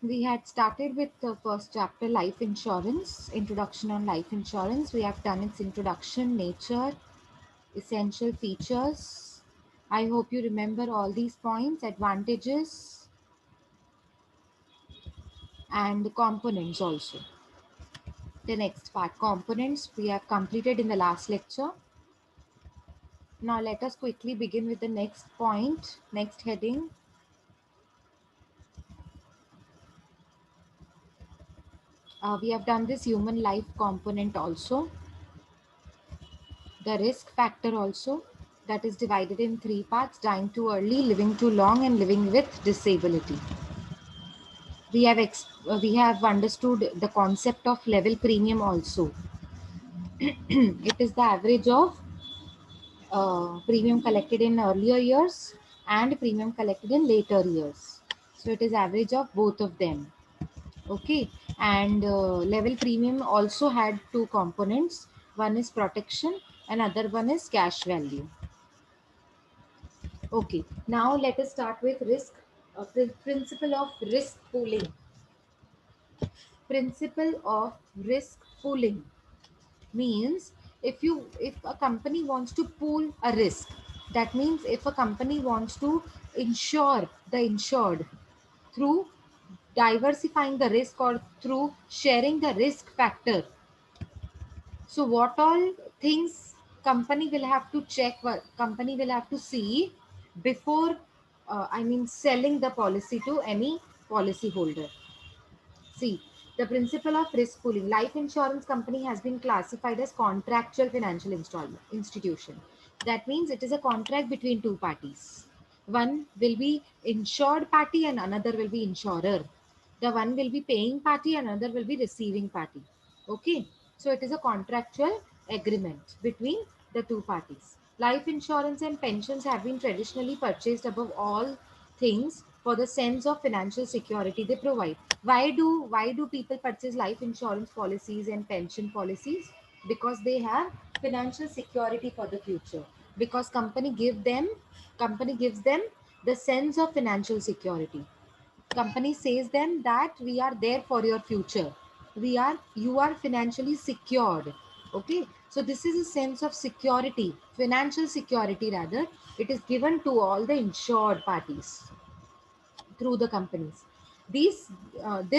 We had started with the first chapter, life insurance, introduction on life insurance. We have done its introduction, nature, essential features. I hope you remember all these points, advantages, and components also. The next part, components, we have completed in the last lecture. Now let us quickly begin with the next point, next heading. We have done this human life component also. The risk factor also, that is divided in three parts: dying too early, living too long, and living with disability. We have understood the concept of level premium also. It is the average of premium collected in earlier years and premium collected in later years. So it is average of both of them. Okay, and level premium also had two components. One is protection and other one is cash value. Okay, now let us start with risk. Principle of risk pooling. Principle of risk pooling means if a company wants to pool a risk, that means if a company wants to insure the insured through diversifying the risk or through sharing the risk factor. So what all things company will have to check, what company will have to see before selling the policy to any policy holder. See, the principle of risk pooling. Life insurance company has been classified as contractual financial institution. That means it is a contract between two parties. One will be insured party and another will be insurer. The one will be paying party and another will be receiving party. Okay. So it is a contractual agreement between the two parties. Life insurance and pensions have been traditionally purchased above all things for the sense of financial security they provide. Why do people purchase life insurance policies and pension policies? Because they have financial security for the future. Because company gives them the sense of financial security. Company says them that we are there for your future. You are financially secured. Okay, so this is a sense of security, financial security rather. It is given to all the insured parties through the companies. This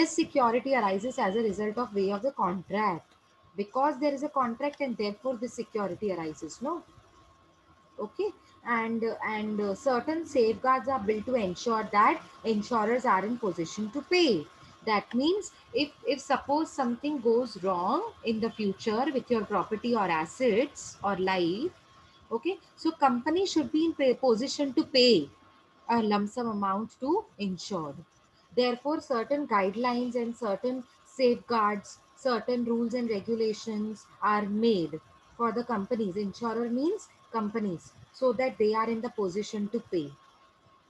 security arises as a result of way of the contract, because there is a contract and therefore this security arises. No, okay, and certain safeguards are built to ensure that insurers are in position to pay. That means if suppose something goes wrong in the future with your property or assets or life, okay, so company should be in position to pay a lump sum amount to insured. Therefore, certain guidelines and certain safeguards, certain rules and regulations are made for the companies. Insurer means companies, so that they are in the position to pay.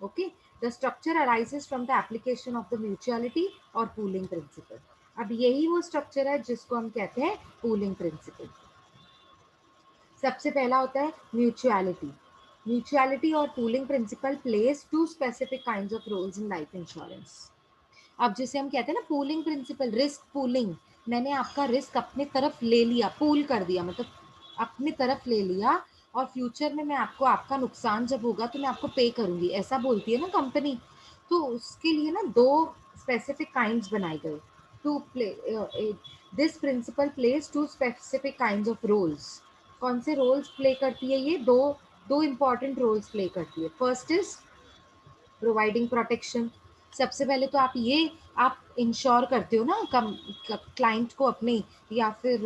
Okay, the structure arises from the application of the mutuality और pooling principle. अब यही वो structure है जिसको हम कहते हैं pooling principle. सबसे पहला होता है म्यूचुअलिटी. म्यूचुअलिटी और pooling principle plays to specific kinds of roles in life insurance. अब जिसे हम कहते हैं ना पूलिंग प्रिंसिपल, रिस्क पूलिंग. मैंने आपका रिस्क अपने तरफ ले लिया, पूल कर दिया, मतलब अपनी तरफ ले लिया, और फ्यूचर में मैं आपको, आपका नुकसान जब होगा तो मैं आपको पे करूंगी, ऐसा बोलती है ना कंपनी. तो उसके लिए ना दो स्पेसिफिक काइंड्स बनाए गए to play. This principle plays to specific kinds of roles. कौन से रोल्स प्ले करती है ये? दो दो इंपॉर्टेंट रोल्स प्ले करती है. First is providing protection. सबसे पहले तो आप इंश्योर करते हो ना क्लाइंट को अपने, या फिर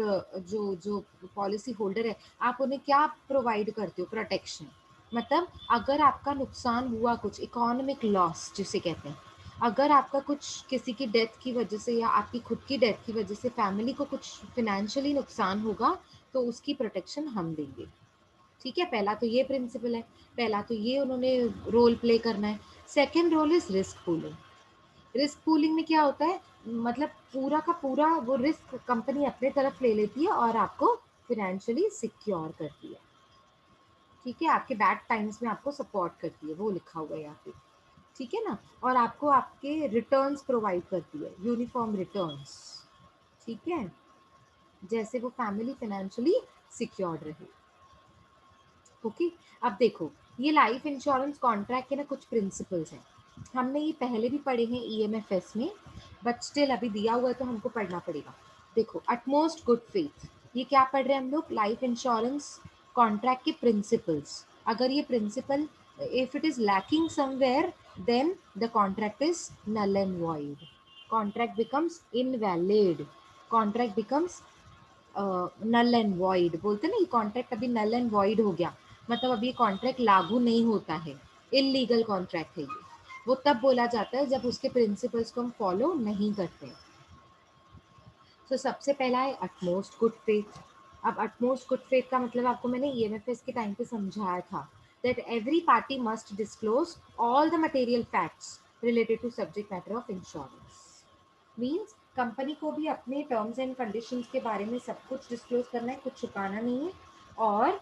जो जो पॉलिसी होल्डर है, आप उन्हें क्या प्रोवाइड करते हो? प्रोटेक्शन. मतलब अगर आपका नुकसान हुआ, कुछ इकोनॉमिक लॉस जिसे कहते हैं, अगर आपका कुछ किसी की डेथ की वजह से या आपकी खुद की डेथ की वजह से फैमिली को कुछ फिनेंशियली नुकसान होगा, तो उसकी प्रोटेक्शन हम देंगे. ठीक है, पहला तो ये प्रिंसिपल है, पहला तो ये उन्होंने रोल प्ले करना है. Second role is risk pooling. Risk pooling में क्या होता है? मतलब पूरा का पूरा वो रिस्क कंपनी अपने तरफ ले लेती है और आपको फिनेंशियली सिक्योर करती है. ठीक है, आपके बैड टाइम्स में आपको सपोर्ट करती है, वो लिखा हुआ है यहाँ पे. ठीक है ना, और आपको आपके रिटर्न्स प्रोवाइड करती है, यूनिफॉर्म रिटर्न्स, ठीक है, जैसे वो फैमिली फाइनेंशियली सिक्योर्ड रहे। ओके, अब देखो ये लाइफ इंश्योरेंस कॉन्ट्रैक्ट के ना कुछ प्रिंसिपल्स हैं, हमने ये पहले भी पढ़े हैं ईएमएफएस में, बट स्टिल अभी दिया हुआ है तो हमको पढ़ना पड़ेगा। देखो अटमोस्ट गुड फेथ, ये क्या पढ़ रहे हैं हम लोग, लाइफ इंश्योरेंस कॉन्ट्रैक्ट के प्रिंसिपल्स। अगर ये principle if it is lacking somewhere then the contract is null and void, contract becomes invalid, contract becomes null and void, बोलते ना ये कॉन्ट्रैक्ट अभी नल एंड वॉइड हो गया, मतलब अभी ये कॉन्ट्रैक्ट लागू नहीं होता है, इलीगल कॉन्ट्रैक्ट है ये, वो तब बोला जाता है जब उसके प्रिंसिपल्स को हम फॉलो नहीं करते। तो सबसे पहला है अटमोस्ट गुड फेथ। अब अटमोस्ट गुड फेथ का मतलब आपको मैंने ईएमएफएस के टाइम पे समझाया था, that every party must disclose all the material facts related to subject matter of insurance. Means company को भी अपने टर्म्स एंड कंडीशंस के बारे में सब कुछ डिस्क्लोज करना है, कुछ छुपाना नहीं है। और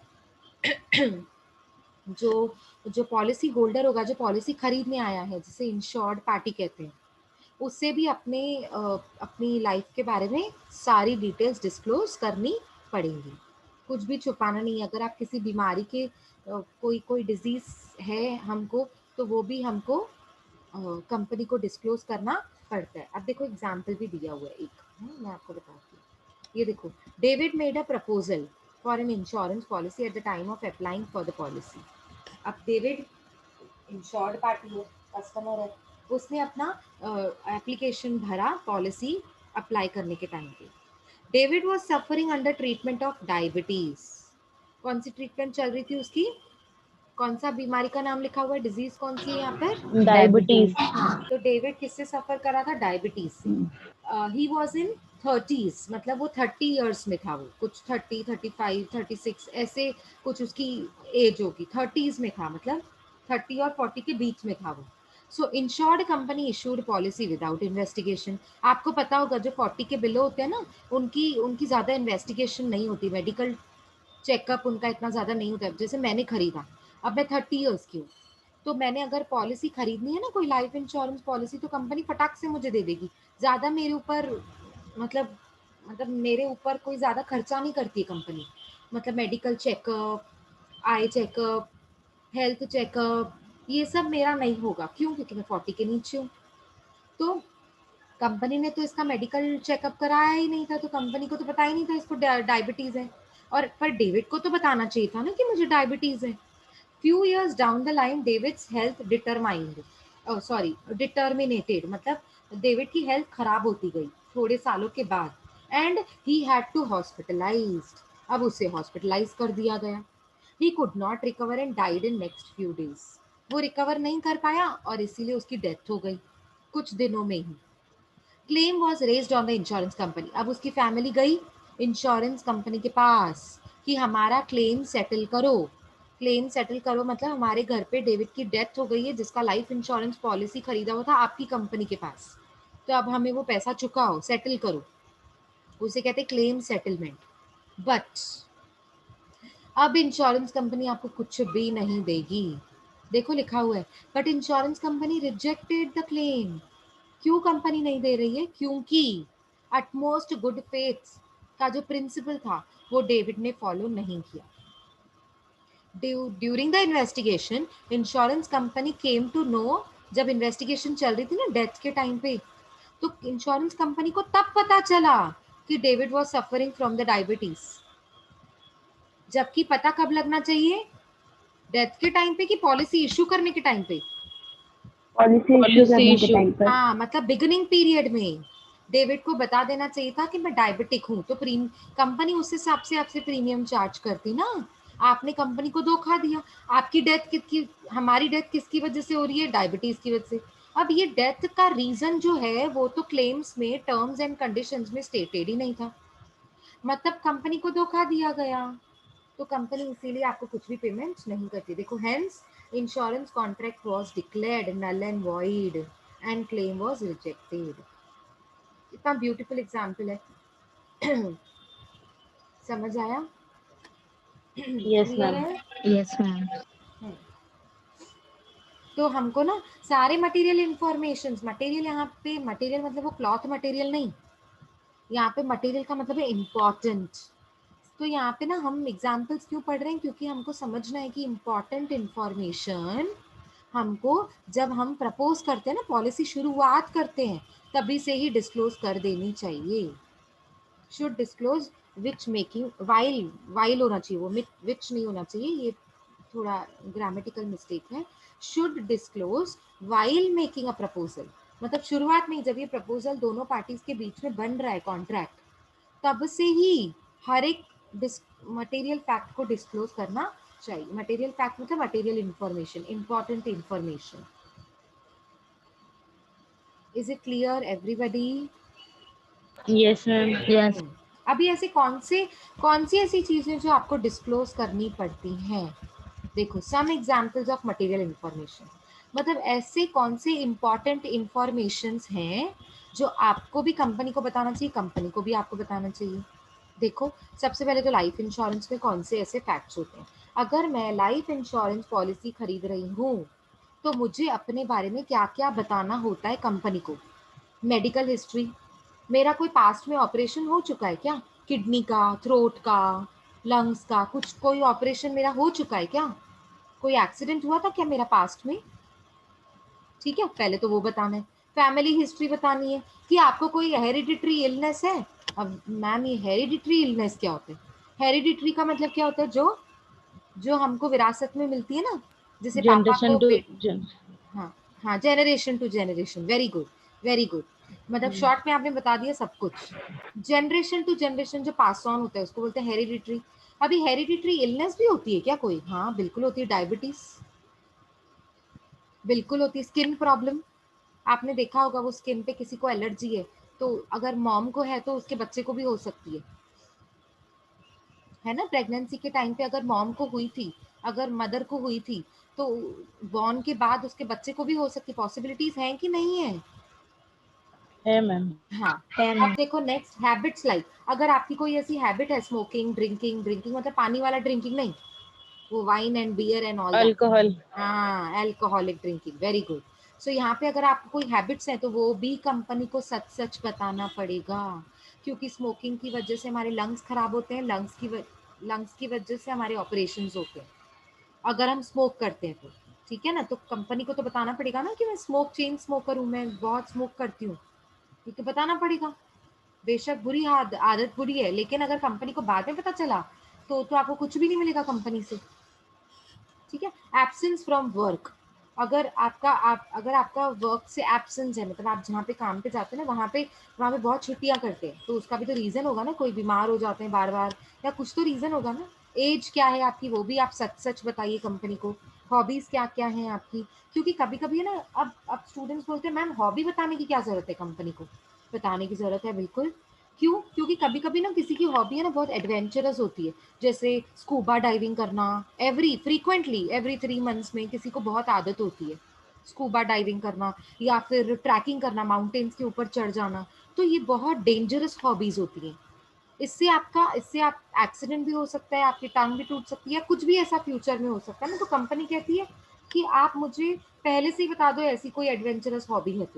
जो जो पॉलिसी होल्डर होगा, जो पॉलिसी खरीदने आया है, जिसे इंश्योर्ड पार्टी कहते हैं, उससे भी अपनी लाइफ के बारे में सारी डिटेल्स डिस्क्लोज करनी पड़ेंगी, कुछ भी छुपाना नहीं है। अगर आप किसी बीमारी के कोई कोई डिजीज है हमको, तो वो भी हमको कंपनी को डिस्क्लोज करना पड़ता है। अब देखो एग्जाम्पल भी दिया हुआ है एक, मैं आपको बताती हूँ। ये देखो, David made a proposal for an insurance policy at the time of applying for the policy. अब डेविड इंश्योर्ड पार्टी है, कस्टमर है, उसने अपना एप्लीकेशन भरा पॉलिसी अप्लाई करने के टाइम पे। David was suffering under treatment of diabetes. कौन सी ट्रीटमेंट चल रही थी उसकी, कौन सा बीमारी का नाम लिखा हुआ है, डिजीज कौन सी है यहाँ पर, डायबिटीज। तो डेविड किससे सफर कर रहा था, डायबिटीज से। ही वॉज इन थर्टीज, मतलब वो 30 ईयर्स में था, वो कुछ 30, 35, 36 ऐसे कुछ उसकी एज होगी, 30s में था, मतलब 30 और 40 के बीच में था वो। So insured company issued policy without investigation. आपको पता होगा जो 40 के बिलो होते हैं ना, उनकी उनकी ज़्यादा इन्वेस्टिगेशन नहीं होती, मेडिकल चेकअप उनका इतना ज़्यादा नहीं होता है। जैसे मैंने खरीदा, अब मैं 30 ईयर्स की हूँ, तो मैंने अगर पॉलिसी खरीदनी है ना, कोई लाइफ इंश्योरेंस पॉलिसी, तो कंपनी फटाक से मुझे दे देगी, ज़्यादा मेरे ऊपर मतलब मतलब मेरे ऊपर कोई ज़्यादा खर्चा नहीं करती है कंपनी, मतलब medical checkup, eye checkup, health checkup, ये सब मेरा नहीं होगा। क्यों? क्योंकि मैं 40 के नीचे हूँ। तो कंपनी ने तो इसका मेडिकल चेकअप कराया ही नहीं था, तो कंपनी को तो पता ही नहीं था इसको डायबिटीज है। और पर डेविड को तो बताना चाहिए था ना कि मुझे डायबिटीज है। Few years down the line David's health determined, sorry determinated, मतलब डेविड की हेल्थ खराब होती गई थोड़े सालों के बाद, and he had to hospitalized, अब उसे हॉस्पिटलाइज कर दिया गया। He could not recover and died in next few days, वो रिकवर नहीं कर पाया और इसीलिए उसकी डेथ हो गई कुछ दिनों में ही। Claim was raised on the insurance company, अब उसकी फैमिली गई इंश्योरेंस कंपनी के पास कि हमारा क्लेम सेटल करो। क्लेम सेटल करो मतलब हमारे घर पे डेविड की डेथ हो गई है, जिसका लाइफ इंश्योरेंस पॉलिसी खरीदा हुआ था आपकी कंपनी के पास, तो अब हमें वो पैसा चुकाओ, सेटल करो, उसे कहते क्लेम सेटलमेंट। बट अब इंश्योरेंस कंपनी आपको कुछ भी नहीं देगी। देखो लिखा हुआ है, but insurance company rejected the claim. क्यों कंपनी नहीं दे रही है? क्योंकि अटमोस्ट गुड फेथ का जो प्रिंसिपल था वो डेविड ने फॉलो नहीं किया। During the investigation insurance company came to know, जब इन्वेस्टिगेशन चल रही थी ना डेथ के टाइम पे, तो इंश्योरेंस कंपनी को तब पता चला कि David was suffering from the diabetes. जबकि पता कब लगना चाहिए, डेथ के टाइम पे कि पॉलिसी इशू करने के टाइम पे? पॉलिसी इशू पॉलिसी करने के इशू। टाइम पर। हाँ, मतलब बिगिनिंग पीरियड में डेविड को बता देना चाहिए था कि मैं डायबिटिक हूँ, तो कंपनी उस हिसाब से आपसे प्रीमियम चार्ज करती ना। आपने कंपनी को धोखा दिया। आपकी डेथ किसकी, हमारी डेथ किसकी वजह से हो रही है? डायबिटीज की वजह से। अब ये डेथ का रीजन जो है वो तो क्लेम्स में टर्म्स एंड कंडीशंस में स्टेटेड ही नहीं था, मतलब कंपनी को धोखा दिया गया, तो कंपनी इसीलिए आपको कुछ भी पेमेंट नहीं करती। देखो hence insurance contract was declared null and void and claim was rejected. इतना ब्यूटीफुल एग्जांपल है। समझ आया? Yes clear ma'am. है? Yes ma'am. हम्म, तो हमको ना सारे मटेरियल इंफॉर्मेशन, मटेरियल यहाँ पे मटेरियल मतलब वो क्लॉथ मटेरियल नहीं, यहाँ पे मटेरियल का मतलब है इम्पॉर्टेंट। तो यहाँ पे ना हम एग्जाम्पल्स क्यों पढ़ रहे हैं, क्योंकि हमको समझना है कि इम्पॉर्टेंट इंफॉर्मेशन हमको जब हम प्रपोज करते हैं ना, पॉलिसी शुरुआत करते हैं, तभी से ही डिस्क्लोज कर देनी चाहिए। Should disclose which making while, while होना चाहिए, वो विच नहीं होना चाहिए, ये थोड़ा ग्रामेटिकल मिस्टेक है। Should disclose while making a proposal, मतलब शुरुआत में जब ये प्रपोजल दोनों पार्टीज के बीच में बन रहा है कॉन्ट्रैक्ट, तब से ही हर एक मटेरियल फैक्ट को डिस्क्लोज करना चाहिए। मटेरियल फैक्ट मतलब material information, important information. Is it clear everybody? Yes, ma'am. Yes. अभी ऐसे कौन सी ऐसी चीजें जो आपको डिस्क्लोज करनी पड़ती हैं? देखो, some examples of material information, मतलब ऐसे कौन से इंपॉर्टेंट इंफॉर्मेशंस हैं जो आपको भी कंपनी को बताना चाहिए, कंपनी को भी आपको बताना चाहिए। देखो, सबसे पहले तो लाइफ इंश्योरेंस में कौन से ऐसे फैक्ट्स होते हैं। अगर मैं लाइफ इंश्योरेंस पॉलिसी खरीद रही हूँ, तो मुझे अपने बारे में क्या क्या बताना होता है कंपनी को। मेडिकल हिस्ट्री, मेरा कोई पास्ट में ऑपरेशन हो चुका है क्या, किडनी का, थ्रोट का, लंग्स का, कुछ कोई ऑपरेशन मेरा हो चुका है क्या, कोई एक्सीडेंट हुआ था क्या मेरा पास्ट में, ठीक है, पहले तो वो बताना है। फैमिली हिस्ट्री बतानी है कि आपको कोई हेरिडिटरी इलनेस है। अब मैम ये हेरिडिटरी इलनेस क्या होता है? हेरिडिटरी का मतलब क्या होता है? जो जो हमको विरासत में मिलती है ना, जैसे पापा को Generation to gen. हाँ हाँ, generation to generation, very good very good, मतलब शॉर्ट में आपने बता दिया सब कुछ। जनरेशन टू जनरेशन जो पास ऑन होता है उसको बोलते हैं हेरिडिटरी। अभी हेरिडिटरी इलनेस भी होती है क्या कोई? हाँ बिल्कुल होती है, डायबिटीज बिल्कुल होती है, स्किन प्रॉब्लम, आपने देखा होगा वो स्किन पे किसी को एलर्जी है, तो अगर मॉम को है तो उसके बच्चे को भी हो सकती है ना। प्रेगनेंसी के टाइम पे अगर मॉम को हुई थी, अगर मदर को हुई थी, तो बॉर्न के बाद उसके बच्चे को भी हो सकती, पॉसिबिलिटीज हैं कि नहीं है? है मैम। हाँ। है अब मैम। देखो नेक्स्ट, हैबिट्स लाइक, अगर आपकी कोई ऐसी हैबिट है स्मोकिंग, ड्रिंकिंग, ड्रिंकिंग मतलब पानी वाला ड्रिंकिंग नहीं, वो wine and beer and all that, alcohol. हाँ alcoholic drinking, very good. So यहाँ पे अगर आपको कोई हैबिट्स हैं तो वो भी कंपनी को सच सच बताना पड़ेगा, क्योंकि स्मोकिंग की वजह से हमारे लंग्स खराब होते हैं, लंग्स की वजह से हमारे ऑपरेशंस होते हैं अगर हम स्मोक करते हैं तो, ठीक है ना। तो कंपनी को तो बताना पड़ेगा ना कि मैं स्मोक, चेन स्मोकर हूँ, मैं बहुत स्मोक करती हूँ, ये तो बताना पड़ेगा। बेशक बुरी आदत बुरी है, लेकिन अगर कंपनी को बाद में पता चला तो आपको कुछ भी नहीं मिलेगा कंपनी से, ठीक है। एब्सेंस फ्रॉम वर्क, अगर आपका वर्क से एब्सेंस है, मतलब आप जहाँ पे काम पे जाते हैं ना, वहाँ पे बहुत छुट्टियां करते हैं, तो उसका भी तो रीजन होगा ना, कोई बीमार हो जाते हैं बार बार, या कुछ तो रीजन होगा ना। एज क्या है आपकी, वो भी आप सच सच बताइए कंपनी को। हॉबीज क्या क्या है आपकी, क्योंकि कभी कभी है ना, अब स्टूडेंट्स बोलते हैं मैम हॉबी बताने की क्या जरूरत है, कंपनी को बताने की जरूरत है बिल्कुल। क्यों? क्योंकि कभी कभी ना किसी की हॉबी है ना बहुत एडवेंचरस होती है, जैसे स्कूबा डाइविंग करना, फ्रीक्वेंटली एवरी 3 मंथ्स में किसी को बहुत आदत होती है स्कूबा डाइविंग करना, या फिर ट्रैकिंग करना, माउंटेन्स के ऊपर चढ़ जाना, तो ये बहुत डेंजरस हॉबीज होती हैं। इससे आप एक्सीडेंट भी हो सकता है, आपकी टांग भी टूट सकती है, कुछ भी ऐसा फ्यूचर में हो सकता है ना। तो कंपनी कहती है कि आप मुझे पहले से ही बता दो ऐसी कोई एडवेंचरस हॉबी है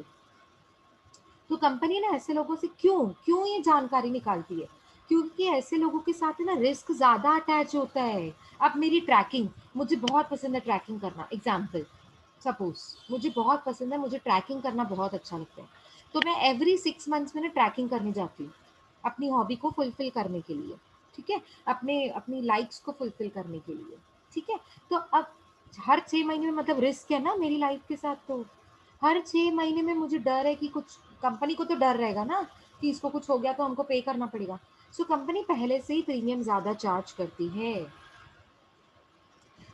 तो कंपनी ना ऐसे लोगों से क्यों क्यों ये जानकारी निकालती है, क्योंकि ऐसे लोगों के साथ है ना रिस्क ज्यादा अटैच होता है। अब मेरी ट्रैकिंग, मुझे बहुत पसंद है ट्रैकिंग करना, एग्जाम्पल सपोज मुझे बहुत पसंद है, मुझे ट्रैकिंग करना बहुत अच्छा लगता है, तो मैं एवरी 6 मंथ्स में ना ट्रैकिंग करने जाती हूँ अपनी हॉबी को फुलफिल करने के लिए, ठीक है, अपने अपनी लाइक्स को फुलफिल करने के लिए, ठीक है। तो अब हर 6 महीने में मतलब रिस्क है ना मेरी लाइफ के साथ, तो हर 6 महीने में मुझे डर है कि कुछ, कंपनी को तो डर रहेगा ना कि इसको कुछ हो गया तो हमको पे करना पड़ेगा। सो कंपनी पहले से ही प्रीमियम ज्यादा चार्ज करती है।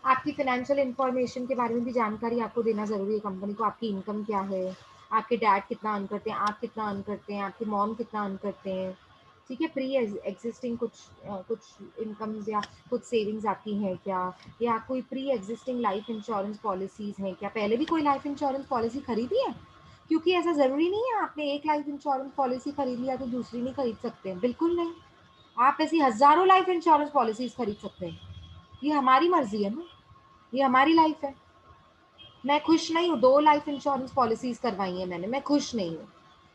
आपकी फाइनेंशियल इंफॉर्मेशन के बारे में भी जानकारी आपको देना जरूरी है कंपनी को, आपकी इनकम क्या है, आपके डैड कितना अर्न करते हैं, आप कितना अर्न करते हैं, आपके मॉम कितना अर्न करते हैं, ठीक है। प्री एग्जिस्टिंग कुछ इनकम या कुछ सेविंग्स आपकी हैं क्या, या कोई pre existing life insurance policies हैं क्या, पहले भी कोई लाइफ इंश्योरेंस पॉलिसी खरीदी है, क्योंकि ऐसा जरूरी नहीं है आपने एक लाइफ इंश्योरेंस पॉलिसी खरीद लिया तो दूसरी नहीं खरीद सकते हैं, बिल्कुल नहीं। आप ऐसी हजारों लाइफ इंश्योरेंस पॉलिसीज खरीद सकते हैं, ये हमारी मर्जी है ना, ये हमारी लाइफ है, मैं खुश नहीं हूँ, 2 लाइफ इंश्योरेंस पॉलिसीज करवाई है मैंने, मैं खुश नहीं हूँ,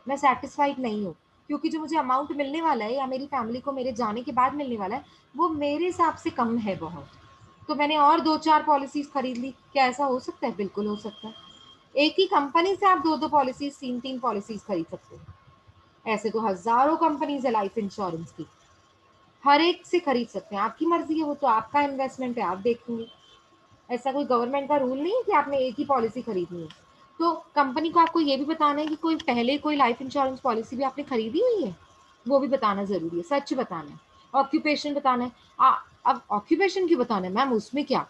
मैं सेटिस्फाइड नहीं हूँ, क्योंकि जो मुझे अमाउंट मिलने वाला है या मेरी फैमिली को मेरे जाने के बाद मिलने वाला है वो मेरे हिसाब से कम है बहुत। तो मैंने और 2-4 पॉलिसीज खरीद ली। क्या ऐसा हो सकता है? बिल्कुल हो सकता है। एक ही कंपनी से आप 2-2 पॉलिसीज, 3-3 पॉलिसीज खरीद सकते हो। ऐसे तो हजारों कंपनीज है लाइफ इंश्योरेंस की, हर एक से खरीद सकते हैं। आपकी मर्जी है, वो तो आपका इन्वेस्टमेंट है, आप देखेंगे। ऐसा कोई गवर्नमेंट का रूल नहीं है कि आपने एक ही पॉलिसी खरीदनी है। तो कंपनी को आपको ये भी बताना है कि कोई पहले कोई लाइफ इंश्योरेंस पॉलिसी भी आपने खरीदी हुई है, वो भी बताना जरूरी है। सच बताना है, ऑक्यूपेशन बताना है। अब ऑक्यूपेशन क्यों बताना है मैम, उसमें क्या?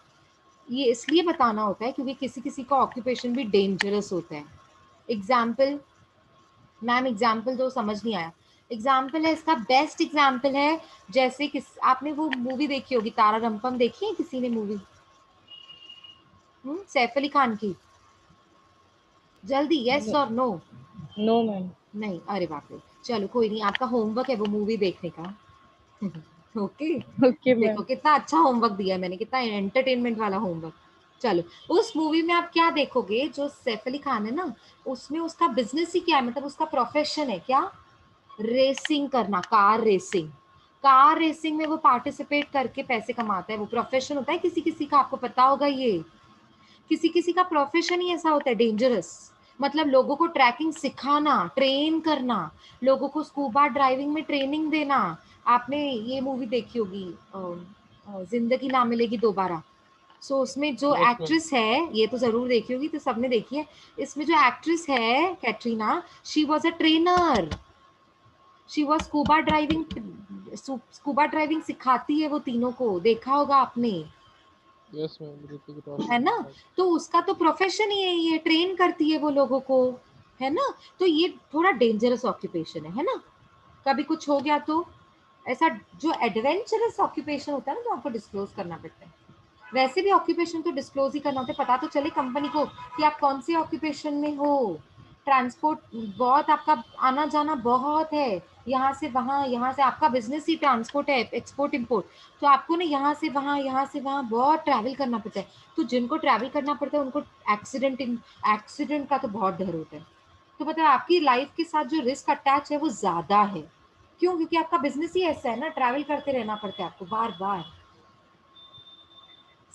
ये इसलिए बताना होता है क्योंकि किसी किसी का ऑक्यूपेशन भी डेंजरस होता है। एग्जाम्पल मैम, एग्जाम्पल तो समझ नहीं आया। एग्जाम्पल है इसका, बेस्ट एग्जाम्पल है जैसे किस, आपने वो मूवी देखी होगी तारा रंपम, देखी है किसी ने मूवी? सैफ अली खान की। जल्दी यस No, और नो? no, ma'am. नहीं, अरे बाप रे, चलो कोई नहीं, आपका होमवर्क है वो मूवी देखने का। ओके। Okay, देखो ma'am. कितना अच्छा होमवर्क दिया है मैंने, कितना एंटरटेनमेंट वाला होमवर्क। चलो, उस मूवी में आप क्या देखोगे, जो सैफ अली खान है ना, उसमें उसका बिजनेस ही क्या है, मतलब उसका प्रोफेशन है क्या? रेसिंग करना, कार रेसिंग। कार रेसिंग में वो पार्टिसिपेट करके पैसे कमाता है, वो प्रोफेशन होता है किसी किसी का, आपको पता होगा ये। किसी किसी का प्रोफेशन ही ऐसा होता है डेंजरस, मतलब लोगों को ट्रैकिंग सिखाना, ट्रेन करना, लोगों को स्कूबा ड्राइविंग में ट्रेनिंग देना। आपने ये मूवी देखी होगी जिंदगी ना मिलेगी दोबारा। सो उसमें जो यस मैम। एक्ट्रेस है, ये तो जरूर देखी होगी, तो सबने देखी है। इसमें जो एक्ट्रेस है Katrina, she was a trainer, she was scuba driving सिखाती है वो तीनों को, देखा होगा आपने, यस मैम, ऋतिक है रोशन ना? के साथ। तो उसका तो प्रोफेशन ही है ये, ट्रेन करती है वो लोगों को, है ना? तो ये थोड़ा डेंजरस ऑक्यूपेशन है ना? कभी कुछ हो गया तो ऐसा, जो एडवेंचरस ऑक्यूपेशन होता है ना, तो आपको डिस्क्लोज करना पड़ता है। वैसे भी ऑक्यूपेशन तो डिस्क्लोज ही करना होता है, पता तो चले कंपनी को कि आप कौन से ऑक्यूपेशन में हो। ट्रांसपोर्ट बहुत, आपका आना जाना बहुत है, यहाँ से वहाँ, यहाँ से, आपका बिजनेस ही ट्रांसपोर्ट है, एक्सपोर्ट इंपोर्ट। तो आपको ना यहाँ से वहाँ, यहाँ से वहाँ बहुत ट्रैवल करना पड़ता है। तो जिनको ट्रैवल करना पड़ता है उनको एक्सीडेंट का तो बहुत डर होता है। तो मतलब आपकी लाइफ के साथ जो रिस्क अटैच है वो ज्यादा है। क्यों? क्योंकि आपका बिजनेस ही ऐसा है ना, ट्रैवल करते रहना पड़ता है आपको बार बार।